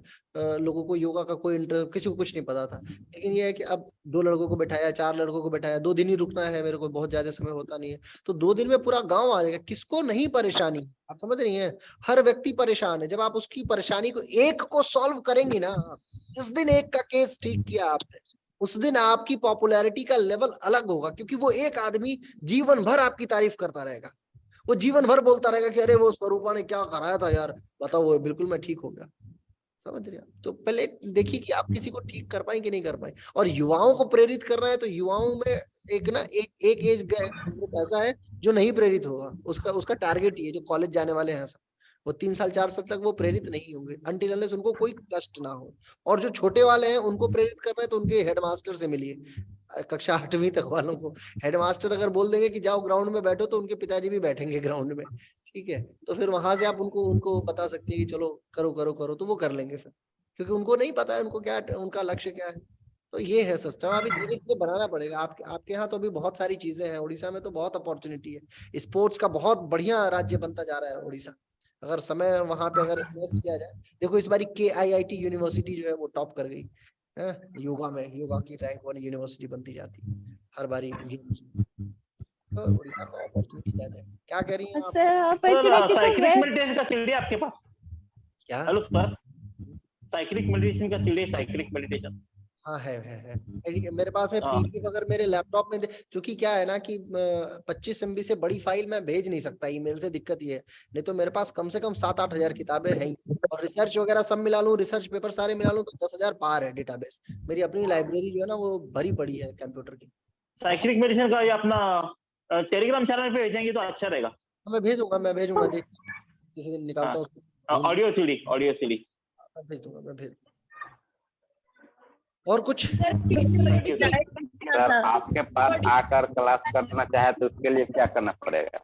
लोगों को योगा का कोई इंटरेस्ट, किसी को कुछ नहीं पता था। लेकिन ये है कि अब 2 लड़कों को बैठाया, 4 लड़कों को बैठाया, 2 दिन ही रुकना है मेरे को, बहुत ज्यादा समय होता नहीं है, तो 2 दिन में पूरा गाँव आ जाएगा। किसको नहीं परेशानी, आप समझ रही है, हर व्यक्ति परेशान है। जब आप उसकी परेशानी को एक को सॉल्व करेंगी ना, जिस दिन एक का केस ठीक किया आपने, उस दिन आपकी पॉपुलैरिटी का लेवल अलग होगा। क्योंकि वो एक आदमी जीवन भर आपकी तारीफ करता रहेगा, वो जीवन भर बोलता रहेगा कि अरे वो स्वरूपा ने क्या कराया था यार, बताओ वो बिल्कुल मैं ठीक हो गया। समझ रहे हैं? तो पहले देखिए कि आप किसी को ठीक कर पाए कि नहीं कर पाए। और युवाओं को प्रेरित करना है, तो युवाओं में एक एज ग्रुप ऐसा है जो नहीं प्रेरित होगा, उसका टारगेट ये जो कॉलेज जाने वाले हैं सब, वो 3 साल 4 साल तक वो प्रेरित नहीं होंगे अनटिल अनलेस उनको कोई कष्ट ना हो। और जो छोटे वाले हैं उनको प्रेरित करना है, तो उनके हेडमास्टर से मिलिए। कक्षा 8वीं तक वालों को हेडमास्टर अगर बोल देंगे कि जाओ ग्राउंड में बैठो, तो उनके पिताजी भी बैठेंगे ग्राउंड में, ठीक है। तो फिर वहां से आप उनको बता सकते हैं कि चलो करो करो करो, तो वो कर लेंगे फिर, क्योंकि उनको नहीं पता है उनको क्या, उनका लक्ष्य क्या है। तो ये है सिस्टम, अभी धीरे धीरे बनाना पड़ेगा। आपके यहाँ तो अभी बहुत सारी चीजें हैं, उड़ीसा में तो बहुत अपॉर्चुनिटी है, स्पोर्ट्स का बहुत बढ़िया राज्य बनता जा रहा है उड़ीसा, अगर समय वहां पे अगर इन्वेस्ट किया जाए। देखो इस बारी KIIT यूनिवर्सिटी जो है वो टॉप कर गई है योगा में, योगा की रैंक 1 यूनिवर्सिटी बनती जाती है हर बारी। तो उड़ीसा में अपॉर्चुनिटी ज्यादा है। क्या कह रही हैं आप? साइक्लिक मेडिटेशन का सीढ़ी आपके पास? क्या? हेलो सर, साइक्लिक मेडिटेशन का सीढ़ी, साइक्लिक मेडिटेशन? हाँ है मेरे पास में PDF अगर मेरे लैपटॉप में, क्योंकि क्या है ना कि 25 MB से बड़ी फाइल मैं भेज नहीं सकता ईमेल से, दिक्कत ये है। नहीं तो मेरे पास कम से कम 7-8 हजार किताबें हैं, और रिसर्च वगैरह सब मिला लूं, रिसर्च पेपर सारे मिला लूं, तो 10,000 पार है डेटाबेस। मेरी अपनी लाइब्रेरी जो है ना वो भरी पड़ी है कंप्यूटर की। साइक्लिक मेडिटेशन का ये अपना टेलीग्राम चैनल पे भेजेंगे तो अच्छा रहेगा। मैं भेजूंगा देख किसी दिन निकालता हूँ ऑडियो सीडी भेज दूंगा, मैं भेज। और कुछ सर आपके पास आकर क्लास करना चाहे तो उसके लिए क्या करना पड़ेगा?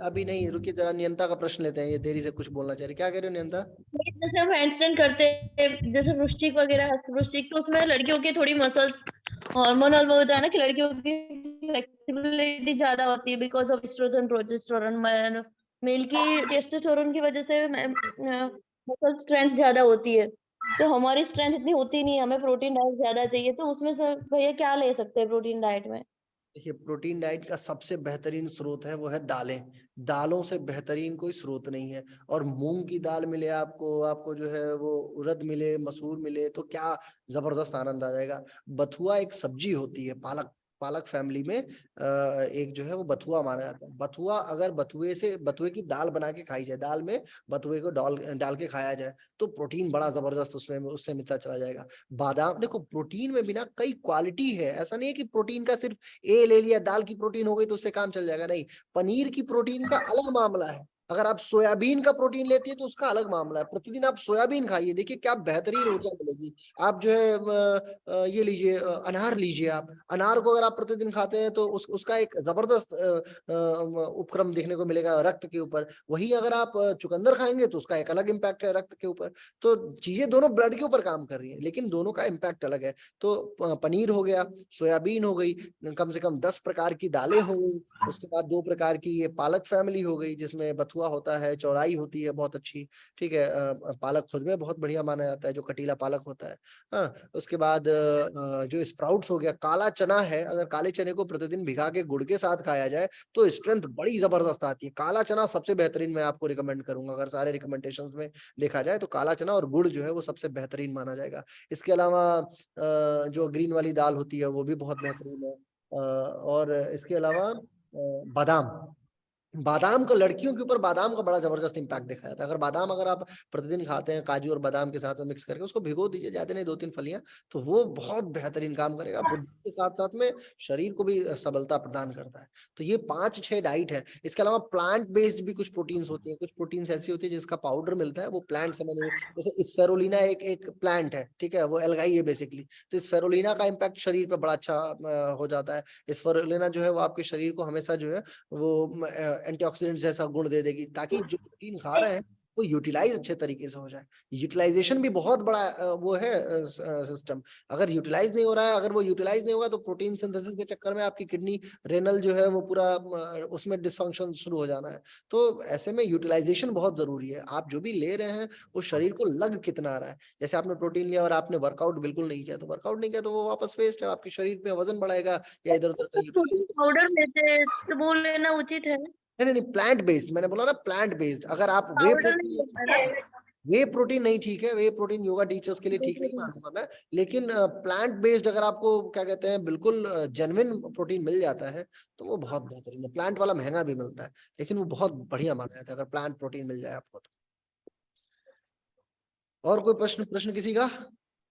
अभी नहीं, रुकिए जरा, नियंता का प्रश्न लेते हैं, ये देरी से कुछ बोलना चाह रही। क्या कह रहे हो नियंता? जैसे हम हैंडस्टैंड करते हैं, जैसे वृश्चिक वगैरह, वृश्चिक तो उसमें लड़कियों की थोड़ी मसल्स हार्मोनल वो होता है ना, कि लड़कियों की फ्लेक्सिबिलिटी ज्यादा होती है because of oestrogen progesterone. Male की टेस्टोस्टेरोन की वजह से मसल स्ट्रेंथ ज्यादा होती है, तो हमारी स्ट्रेंथ इतनी होती नहीं है, हमें प्रोटीन डाइट ज्यादा चाहिए। तो उसमें सर भैया क्या ले सकते हैं प्रोटीन डाइट में? देखिए प्रोटीन डाइट का सबसे बेहतरीन स्रोत है वो है दालें। दालों से बेहतरीन कोई स्रोत नहीं है। और मूंग की दाल मिले आपको, आपको जो है वो उड़द मिले, मसूर मिले, तो क्या जबरदस्त आनंद आ जाएगा। बथुआ एक सब्जी होती है, पालक, पालक फैमिली में एक जो है वो बथुआ माना जाता है। बथुआ अगर बथुए की दाल बना के खाई जाए, दाल में बथुए को डाल के खाया जाए तो प्रोटीन बड़ा जबरदस्त उसमें उससे मिलता चला जाएगा। बादाम, देखो प्रोटीन में भी ना कई क्वालिटी है, ऐसा नहीं है कि प्रोटीन का सिर्फ ए ले लिया, दाल की प्रोटीन हो गई तो उससे काम चल जाएगा, नहीं। पनीर की प्रोटीन का अलग मामला है। अगर आप सोयाबीन का प्रोटीन लेती है तो उसका अलग मामला है। प्रतिदिन आप सोयाबीन खाइए, देखिए क्या बेहतरीन ऊर्जा मिलेगी। आप जो है ये लीजिए, अनार लीजिए। आप अनार को अगर आप प्रतिदिन खाते हैं तो उसका एक जबरदस्त उपक्रम देखने को मिलेगा रक्त के ऊपर। वही अगर आप चुकंदर खाएंगे तो उसका एक अलग इम्पैक्ट है रक्त के ऊपर। तो चीजें दोनों ब्लड के ऊपर काम कर रही है, लेकिन दोनों का इम्पैक्ट अलग है। तो पनीर हो गया, सोयाबीन हो गई, कम से कम 10 प्रकार की दालें हो गई। उसके बाद 2 प्रकार की ये पालक फैमिली हो गई, जिसमें बथुआ होता है, चौलाई होती है बहुत अच्छी, ठीक है। पालक खुद में बहुत बढ़िया माना जाता है, जो कटीला पालक होता है। हाँ, उसके बाद जो स्प्राउट्स हो गया, काला चना है, अगर काले चने को प्रतिदिन भिगा के गुड़ के साथ खाया जाए तो स्ट्रेंथ बड़ी जबरदस्त आती है। काला चना सबसे बेहतरीन मैं आपको रिकमेंड करूंगा। अगर सारे रिकमेंडेशंस में देखा जाए तो काला चना और गुड़ जो है वो सबसे बेहतरीन माना जाएगा। इसके अलावा जो ग्रीन वाली दाल होती है वो भी बहुत बेहतरीन है। और इसके अलावा बादाम, बादाम का, लड़कियों के ऊपर बादाम का बड़ा जबरदस्त इम्पैक्ट देखा जाता है। अगर बादाम अगर आप प्रतिदिन खाते हैं, काजू और बादाम के साथ में मिक्स करके उसको भिगो दीजिए, ज्यादा नहीं 2-3 फलियां, तो वो बहुत बेहतरीन काम करेगा। बुद्धि के साथ साथ में शरीर को भी सबलता प्रदान करता है। तो ये 5-6 डाइट है। इसके अलावा प्लांट बेस्ड भी कुछ प्रोटीन्स होती है। कुछ प्रोटीन्स ऐसी होती है जिसका पाउडर मिलता है, वो प्लांट से बने, जैसे स्फेरुलिना एक प्लांट है, ठीक है, वो एल्गाई है बेसिकली। तो स्फेरुलिना का इम्पैक्ट शरीर पर बड़ा अच्छा हो जाता है। स्फेरुलिना जो है वो आपके शरीर को हमेशा जो है वो एंटीऑक्सीडेंट जैसा गुण दे देगी, ताकि जो प्रोटीन खा रहे हैं वो यूटिलाइज अच्छे तरीके से हो जाए। यूटिलाइजेशन भी बहुत बड़ा वो है सिस्टम। अगर यूटिलाइज नहीं हो रहा है, अगर वो यूटिलाइज नहीं होगा तो प्रोटीन सिंथेसिस के चक्कर में आपकी किडनी, रेनल जो है वो पूरा उसमें डिसफंक्शन शुरू हो जाना है। तो ऐसे में यूटिलाइजेशन बहुत जरूरी है। आप जो भी ले रहे हैं वो शरीर को लग कितना रहा है। जैसे आपने प्रोटीन लिया और आपने वर्कआउट बिल्कुल नहीं किया, तो वर्कआउट नहीं किया तो वो वापस वेस्ट है। आपके शरीर पे वजन बढ़ाएगा या इधर उधर प्रोटीन पाउडर लेते हैं तो वो लेना उचित है? नहीं, प्लांट बेस्ड, मैंने बोला ना प्लांट बेस्ड। अगर आप पाउडर नहीं लेता ना? वे प्रोटीन नहीं ठीक है, वे प्रोटीन योगा टीचर्स के लिए ठीक नहीं मानूंगा मैं। लेकिन प्लांट बेस्ड अगर आपको क्या कहते हैं बिल्कुल जेन्युइन प्रोटीन मिल जाता है तो वो बहुत बेहतरीन है। प्लांट वाला महंगा भी मिलता है, लेकिन वो बहुत बढ़िया माना जाता है अगर प्लांट प्रोटीन मिल जाए आपको तो। और कोई प्रश्न किसी का?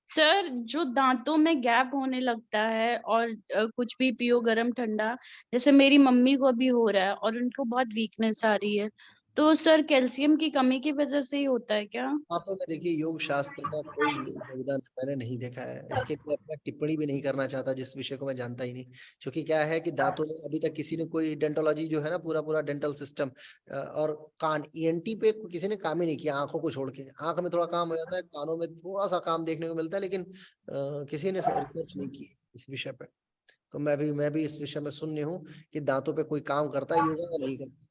सर, जो दांतों में गैप होने लगता है और कुछ भी पियो गरम ठंडा, जैसे मेरी मम्मी को भी हो रहा है और उनको बहुत वीकनेस आ रही है, तो सर कैल्शियम की कमी की वजह से ही होता है क्या? दांतों में देखिए योग शास्त्र का कोई योगदान मैंने नहीं देखा है। इसके लिए मैं टिप्पणी भी नहीं करना चाहता, जिस विषय को मैं जानता ही नहीं। क्योंकि क्या है कि दांतों में अभी तक किसी ने कोई डेंटोलॉजी जो है ना, पूरा डेंटल सिस्टम और कान, ईएनटी पे किसी ने काम ही नहीं किया, आंखों को छोड़ के। आंख में थोड़ा काम हो जाता है, कानों में थोड़ा सा काम देखने को मिलता है, लेकिन किसी ने रिसर्च नहीं की इस विषय पे। तो मैं भी इस विषय में शून्य हूँ कि दांतों पे कोई काम करता है योगा या नहीं करता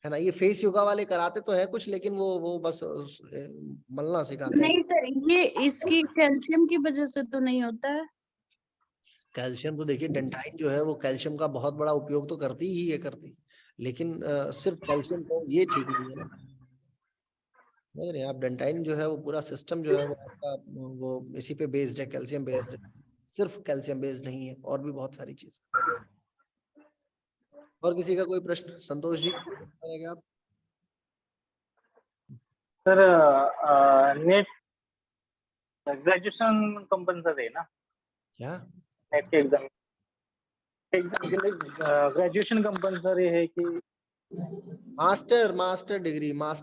है ना। ये फेस योगा वाले कराते तो है कुछ, लेकिन वो बस मलना सिखाते हैं। नहीं सर, ये इसकी कैल्शियम की वजह से तो नहीं होता है? कैल्शियम तो देखिए, डेंटाइन जो है वो कैल्शियम का बहुत बड़ा उपयोग तो करती ही है, करती, लेकिन सिर्फ कैल्शियम तो ये ठीक नहीं है ना। समझ रहे हैं आप? डेंटाइन जो है वो पूरा सिस्टम जो है वो आपका वो इसी पे बेस्ड है, कैल्शियम बेस्ड है। सिर्फ कैल्शियम बेस्ड नहीं है, और भी बहुत सारी चीज। और किसी का कोई प्रश्न? संतोष जी करेंगे आप? सर नेट ग्रेजुएशन कंपल्सरी है ना? क्या नेट के एग्जाम के लिए ग्रेजुएशन कंपल्सरी है कि मास्टर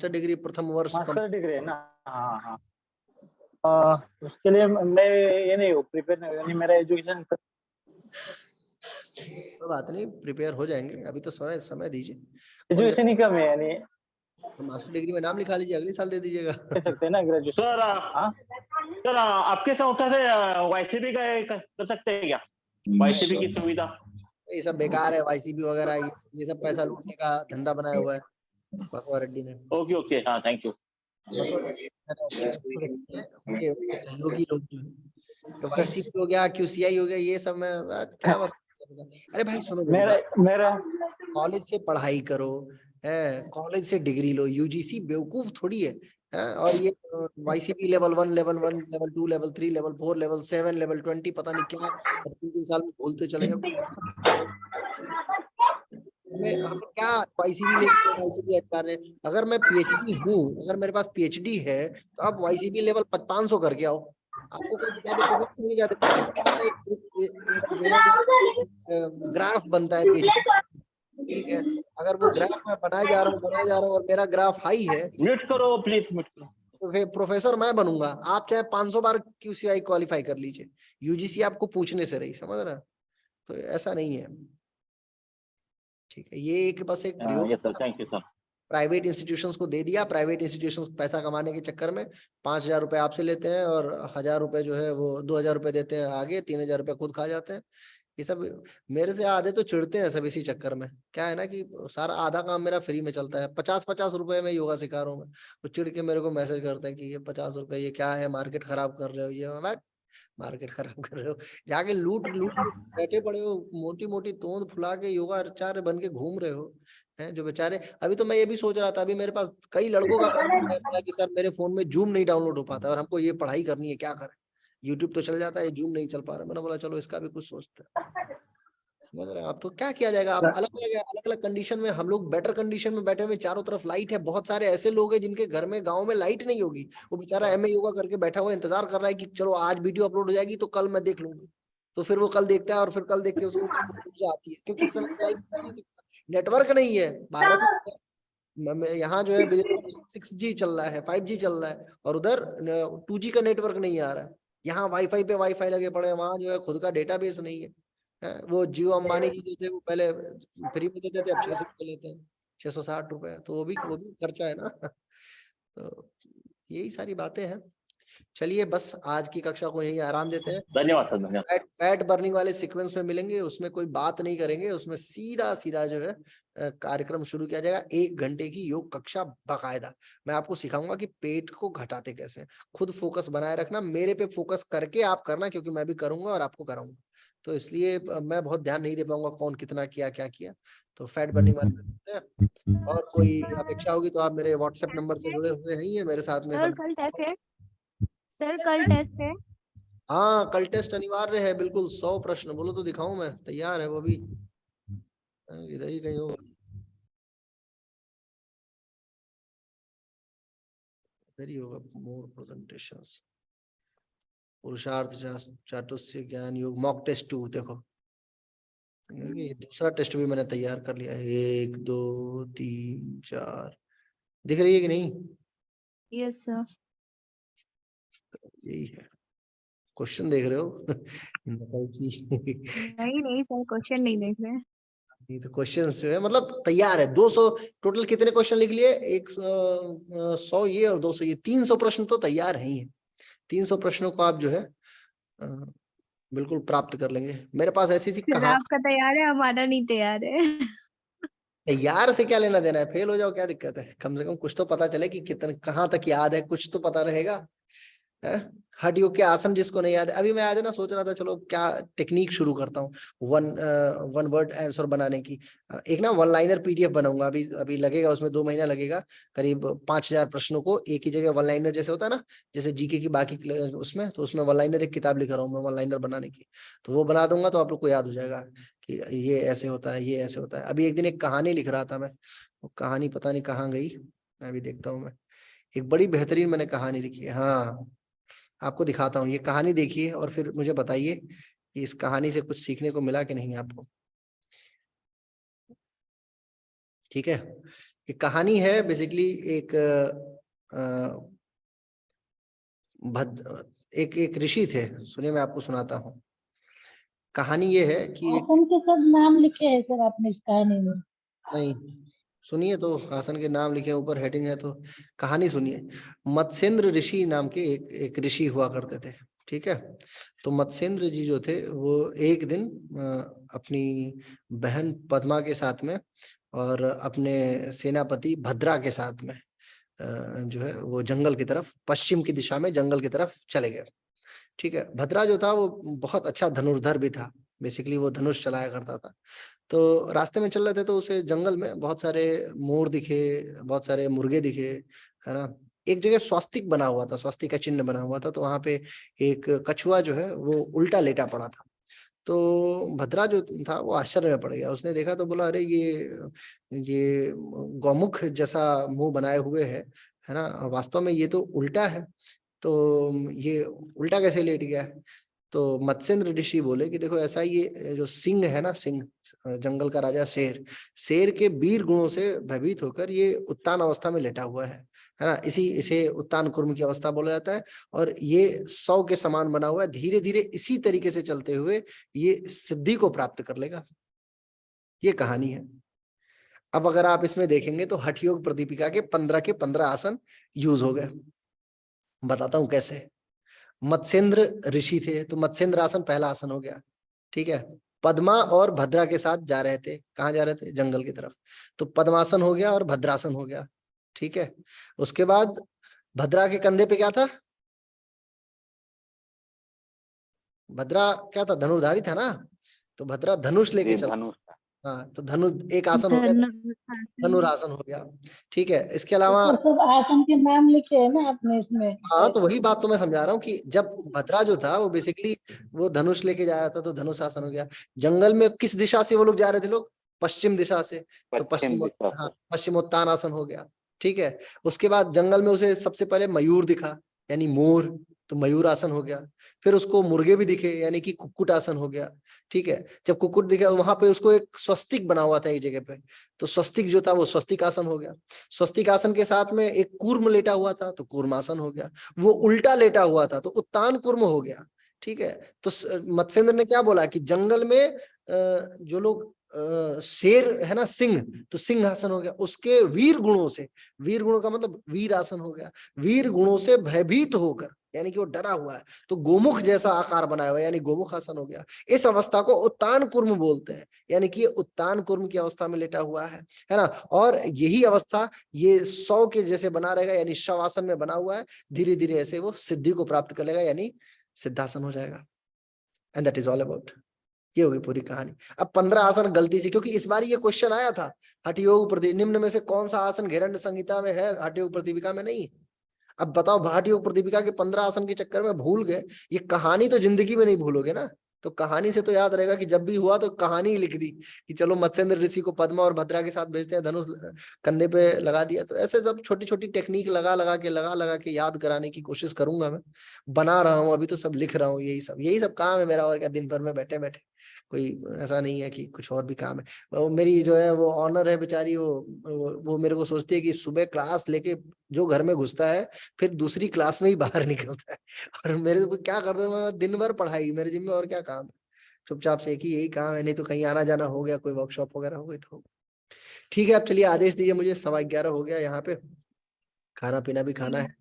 डिग्री प्रथम वर्ष? मास्टर डिग्री है ना? हाँ। उसके लिए मैं ये नहीं हूँ प्रिपेयर, यानी मेरा एजुकेशन। कोई बात नहीं, प्रिपेयर हो जाएंगे, अभी तो समय दीजिए। एजुकेशन ही कम है, यानी तो मास्टर डिग्री में नाम लिखा लीजिए, अगले साल दे दीजिएगा। कह सकते हैं ना ग्रेजुएशन। सर आपके संस्था से वाईसीबी का कर सकते हैं क्या? वाईसीबी की सुविधा? ये सब बेकार है, वाईसीबी वगैरह ये सब पैसा लूटने का धंधा बनाया हुआ है बसवा रेड्डी ने। ओके हाँ, थैंक यू। सहयोगी लोग जो वाईसीबी हो गया, QCI हो गया, ये सब में क्या अरे भाई सुनो, मेरा कॉलेज से पढ़ाई करो, कॉलेज से डिग्री लो, यूजीसी बेवकूफ थोड़ी है। और ये YCP level 1, level 1, level 2, level 3, level 4, level 7, level 20 पता नहीं क्या 3 साल में बोलते चले जाओ। हमें क्या वाईसीबी लेके वाईसीबी अधिकार है? अगर मैं पीएचडी हूँ, अगर मेरे पास पीएचडी है तो आप वाईसीबी लेवल 500 करके आओ, आपको कोई नहीं जाते। ग्राफ बनता है पीएचडी, ठीक है, अगर वो ग्राफ मैं बनाए जा रहा हूँ और मेरा ग्राफ हाई है, म्यूट करो प्लीज, म्यूट करो। तो प्रोफेसर मैं बनूंगा, आप चाहे 500 बार क्यूसीआई क्वालिफाई कर लीजिए, यूजीसी आपको पूछने से रही, समझ रहा? तो ऐसा नहीं है, ठीक है। ये एक बस एक प्रयोग प्राइवेट इंस्टीट्यूशंस को दे दिया। प्राइवेट इंस्टीट्यूशंस पैसा कमाने के चक्कर में 5,000 रुपए आपसे लेते हैं और 1,000 रुपए जो है वो 2,000 रुपए देते हैं आगे, 3,000 रुपए खुद खा जाते हैं। ये सब मेरे से आधे तो चिढ़ते हैं सब इसी चक्कर में। क्या है ना कि सारा आधा काम मेरा फ्री में चलता है, 50-50 रुपए में योगा सिखा रहा हूँ मैं, तो चिढ़ के मेरे को मैसेज करते हैं कि ये 50 रुपए ये क्या है, मार्केट खराब कर रहे हो, ये मार्केट खराब कर रहे हो, जाके लूट बैठे पड़े हो, मोटी मोटी तोंद फुला के योगा आचार्य बन के घूम रहे हो, हैं जो बेचारे। अभी तो मैं ये भी सोच रहा था, अभी मेरे पास कई लड़कों का था कि सर मेरे फोन में जूम नहीं डाउनलोड हो पाता और हमको ये पढ़ाई करनी है, क्या करें? यूट्यूब तो चल जाता है, जूम नहीं चल पा रहा। मैंने बोला चलो इसका भी कुछ सोचते हैं, समझ रहे हैं आप? तो क्या किया जाएगा? आप अलग अलग कंडीशन में, हम लोग बेटर कंडीशन में बैठे हुए, चारों तरफ लाइट है, बहुत सारे ऐसे लोग हैं जिनके घर में गांव में लाइट नहीं होगी, वो बेचारा एमए योगा करके बैठा हुआ इंतजार कर रहा है कि चलो आज वीडियो अपलोड हो जाएगी तो कल मैं देख लूंगा, तो फिर वो कल देखता है और फिर कल देख के उसको आती है, क्योंकि इस समय नेटवर्क नहीं है भारत में। यहाँ जो है 6G चल रहा है, 5G चल रहा है और उधर 2G का नेटवर्क नहीं आ रहा है। यहाँ वाईफाई पे वाईफाई लगे पड़े हैं, वहां जो है खुद का डेटाबेस नहीं है। वो जियो अंबानी जी जो थे वो पहले फ्री में देते थे, अब 600 रुपए लेते हैं, 660 रुपए, तो वो भी खर्चा है ना। तो यही सारी बातें हैं। चलिए बस आज की कक्षा को यही आराम देते हैं। धन्यवाद सर, धन्यवाद। फैट बर्निंग वाले सीक्वेंस में मिलेंगे, उसमें कोई बात नहीं करेंगे, उसमें सीधा सीधा जो है कार्यक्रम शुरू किया जाएगा, 1 घंटे की योग कक्षा बाकायदा। मैं आपको सिखाऊंगा कि पेट को घटाते कैसे। खुद फोकस बनाए रखना, मेरे पे फोकस करके आप करना, क्योंकि मैं भी करूंगा और आपको कराऊंगा, तो इसलिए मैं बहुत ध्यान नहीं दे पाऊंगा कौन कितना किया क्या किया। तो फैट बर्निंग वाले, और कोई अपेक्षा होगी तो आप मेरे व्हाट्सएप नंबर से जुड़े हुए हैं मेरे साथ में। सर कल टेस्ट है। हाँ कल टेस्ट अनिवार्य है, बिल्कुल 100 प्रश्न। बोलो तो दिखाऊं, मैं तैयार है, वो भी इधर ही कहीं होगा, इधर ही होगा। मोर प्रेजेंटेशंस, पुरुषार्थ चातुर्य ज्ञान योग मॉक टेस्ट 2। देखो ये दूसरा टेस्ट भी मैंने तैयार कर लिया है। 1 2 3 4 दिख रही है कि नहीं? Yes sir. यही है। क्वेश्चन देख रहे हो? नहीं सर, क्वेश्चन नहीं देख रहे हैं। नहीं तो क्वेश्चन जो है मतलब तैयार है। 200 टोटल कितने क्वेश्चन लिख लिए? 100 ये और 200 ये, 300 प्रश्न तो तैयार है ही। 300 प्रश्नों को आप जो है बिल्कुल प्राप्त कर लेंगे। मेरे पास ऐसी कहानी, आपका तैयार है, हमारा नहीं तैयार है। तैयार से क्या लेना देना है? फेल हो जाओ क्या दिक्कत है? कम से कम कुछ तो पता चले कि कितना कहाँ तक याद है, कुछ तो पता रहेगा। हठ योग के आसन जिसको नहीं याद है, अभी मैं आज ना सोच रहा था चलो क्या टेक्निक शुरू करता हूँ वन वर्ड आंसर बनाने की। एक ना 1 लाइनर पीडीएफ बनाऊंगा, अभी लगेगा उसमें 2 महीना लगेगा। करीब 5,000 प्रश्नों को एक ही जगह 1 लाइनर, जैसे होता है ना जैसे जीके की बाकी उसमें, तो उसमें 1 लाइनर एक किताब लिख रहा हूँ मैं 1 लाइनर बनाने की, तो वो बना दूंगा तो आप लोग को याद हो जाएगा कि ये ऐसे होता है, ये ऐसे होता है। अभी एक दिन एक कहानी लिख रहा था मैं, वो कहानी पता नहीं कहाँ गई, मैं अभी देखता हूँ। मैं एक बड़ी बेहतरीन मैंने कहानी लिखी है, हाँ आपको दिखाता हूँ। ये कहानी देखिए और फिर मुझे बताइए कि इस कहानी से कुछ सीखने को मिला कि नहीं आपको। ठीक है, ये कहानी है बेसिकली एक ऋषि थे। सुनिए मैं आपको सुनाता हूँ। कहानी ये है कि आसन के सब नाम लिखे हैं सर आपने इस कहानी में? नहीं, सुनिए तो, आसन के नाम लिखे ऊपर हेडिंग है, तो कहानी सुनिए। मत्स्येंद्र ऋषि नाम के एक ऋषि हुआ करते थे। ठीक है, तो मत्स्येंद्र जी जो थे वो एक दिन अपनी बहन पद्मा के साथ में और अपने सेनापति भद्रा के साथ में जो है वो जंगल की तरफ, पश्चिम की दिशा में जंगल की तरफ चले गए। ठीक है, भद्रा जो था वो बहुत अच्छा धनुर्धर भी था, बेसिकली वो धनुष चलाया करता था। तो रास्ते में चल रहे थे तो उसे जंगल में बहुत सारे मोर दिखे, बहुत सारे मुर्गे दिखे, है ना। एक जगह स्वास्तिक बना हुआ था, स्वास्तिक का चिन्ह बना हुआ था, तो वहां पे एक कछुआ जो है वो उल्टा लेटा पड़ा था। तो भद्रा जो था वो आश्चर्य में पड़ गया, उसने देखा तो बोला, अरे ये गौमुख जैसा मुंह बनाए हुए है ना, वास्तव में ये तो उल्टा है, तो ये उल्टा कैसे लेट गया है। तो मत्स्येंद्र ऋषि बोले कि देखो ऐसा, ये जो सिंह है ना, सिंह जंगल का राजा शेर, शेर के वीर गुणों से भयभीत होकर ये उत्तान अवस्था में लेटा हुआ है ना, इसे उत्तान कुर्म की अवस्था बोला जाता है। और ये 100 के समान बना हुआ है, धीरे धीरे इसी तरीके से चलते हुए ये सिद्धि को प्राप्त कर लेगा। ये कहानी है। अब अगर आप इसमें देखेंगे तो हठ योग प्रदीपिका के 15 के 15 आसन यूज हो गए। बताता हूं कैसे। मत्स्येंद्र ऋषि थे तो मत्स्येंद्र आसन पहला आसन हो गया, ठीक है। पद्मा और भद्रा के साथ जा रहे थे, कहाँ जा रहे थे, जंगल की तरफ, तो पद्मासन हो गया और भद्रासन हो गया, ठीक है। उसके बाद भद्रा के कंधे पे क्या था, भद्रा क्या था, धनुर्धारी था ना, तो भद्रा धनुष लेके चला। हाँ, तो एक आसन हो गया, धनुरासन हो गया, ठीक है। इसके अलावा सब आसन के नाम लिखे हैं ना आपने इसमें। हाँ, तो वही बात तो मैं समझा रहा हूँ कि जब भद्रा जो था वो बेसिकली वो धनुष लेके जा रहा था, तो धनुषासन हो गया। जंगल में किस दिशा से वो लोग जा रहे थे, लोग पश्चिम दिशा से, तो पश्चिमोत्तान आसन हो गया, ठीक है। उसके बाद जंगल में उसे सबसे पहले मयूर दिखा, यानी मोर, तो मयूर आसन हो गया। फिर उसको मुर्गे भी दिखे, यानी कि कुक्कुट आसन हो गया, ठीक है। जब कुक्कुट दिखा वहां पे उसको एक स्वस्तिक बना हुआ था एक जगह पे, तो स्वस्तिक जो था वो स्वस्तिक आसन हो गया। स्वस्तिक आसन के साथ में एक कूर्म लेटा हुआ था, तो कूर्मासन हो गया। वो उल्टा लेटा हुआ था तो उत्तान कूर्म हो गया, ठीक है। तो मत्स्येंद्र ने क्या बोला कि जंगल में जो लोग शेर है ना, सिंह, तो सिंह आसन हो गया। उसके वीर गुणों से, वीर गुणों का मतलब वीर आसन हो गया। वीर गुणों से भयभीत होकर, यानी कि वो डरा हुआ है, तो गोमुख जैसा आकार बनाया हुआ है, यानी गोमुख आसन हो गया। इस अवस्था को उत्तान कुर्म बोलते हैं, यानी कि उत्तान कुर्म की अवस्था में लेटा हुआ है ना। और यही अवस्था ये 100 के जैसे बना रहेगा, यानी शवासन में बना हुआ है। धीरे धीरे ऐसे वो सिद्धि को प्राप्त कर लेगा, यानी सिद्धासन हो जाएगा। And that is all about, ये होगी पूरी कहानी। अब 15 आसन गलती से, क्योंकि इस बार ये क्वेश्चन आया था, हठ योग प्रदीप निम्न में से कौन सा आसन घेरंड संहिता में है, हठ योग प्रदीपिका में नहीं। अब बताओ, हठ योग प्रदीपिका के 15 आसन के चक्कर में भूल गए, ये कहानी तो जिंदगी में नहीं भूलोगे ना। तो कहानी से तो याद रहेगा कि जब भी हुआ तो कहानी लिख दी कि चलो मत्स्येंद्र ऋषि को पद्मा और भद्रा के साथ भेजते हैं, धनुष कंधे पे लगा दिया। तो ऐसे सब छोटी छोटी टेक्निक लगा लगा के याद कराने की कोशिश करूंगा मैं। बना रहा हूँ अभी तो, सब लिख रहा हूँ, यही सब काम है मेरा। और क्या, दिन भर में बैठे बैठे, कोई ऐसा नहीं है कि कुछ और भी काम है। वो मेरी जो है वो ऑनर है बेचारी, वो मेरे को सोचती है कि सुबह क्लास लेके जो घर में घुसता है फिर दूसरी क्लास में ही बाहर निकलता है। और मेरे को क्या कर दूं मैं, दिन भर पढ़ाई मेरे जिम्मे, और क्या काम है। चुपचाप से एक ही यही काम है, नहीं तो कहीं आना जाना हो गया, कोई वर्कशॉप वगैरह हो गई तो ठीक है। आप चलिए आदेश दीजिए मुझे, 11:15 हो गया, यहाँ पे खाना पीना भी खाना है।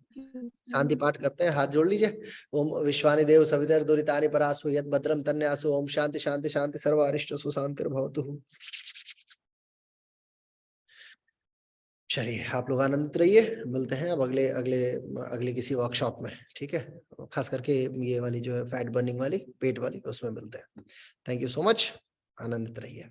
शांति पाठ करते हैं, हाथ जोड़ लीजिए। ओम विश्वानि देव सवितर दुरितानि परासु यद भद्रम तन्यासु। ओम शांति शांति शांति सर्व अरिष्टसु शांतिर्भवतु। चलिए, आप लोग आनंदित रहिए। मिलते हैं अब अगले किसी वर्कशॉप में, ठीक है। खास करके ये वाली जो है फैट बर्निंग वाली, पेट वाली, उसमें मिलते हैं। थैंक यू सो मच, आनंदित रहिए।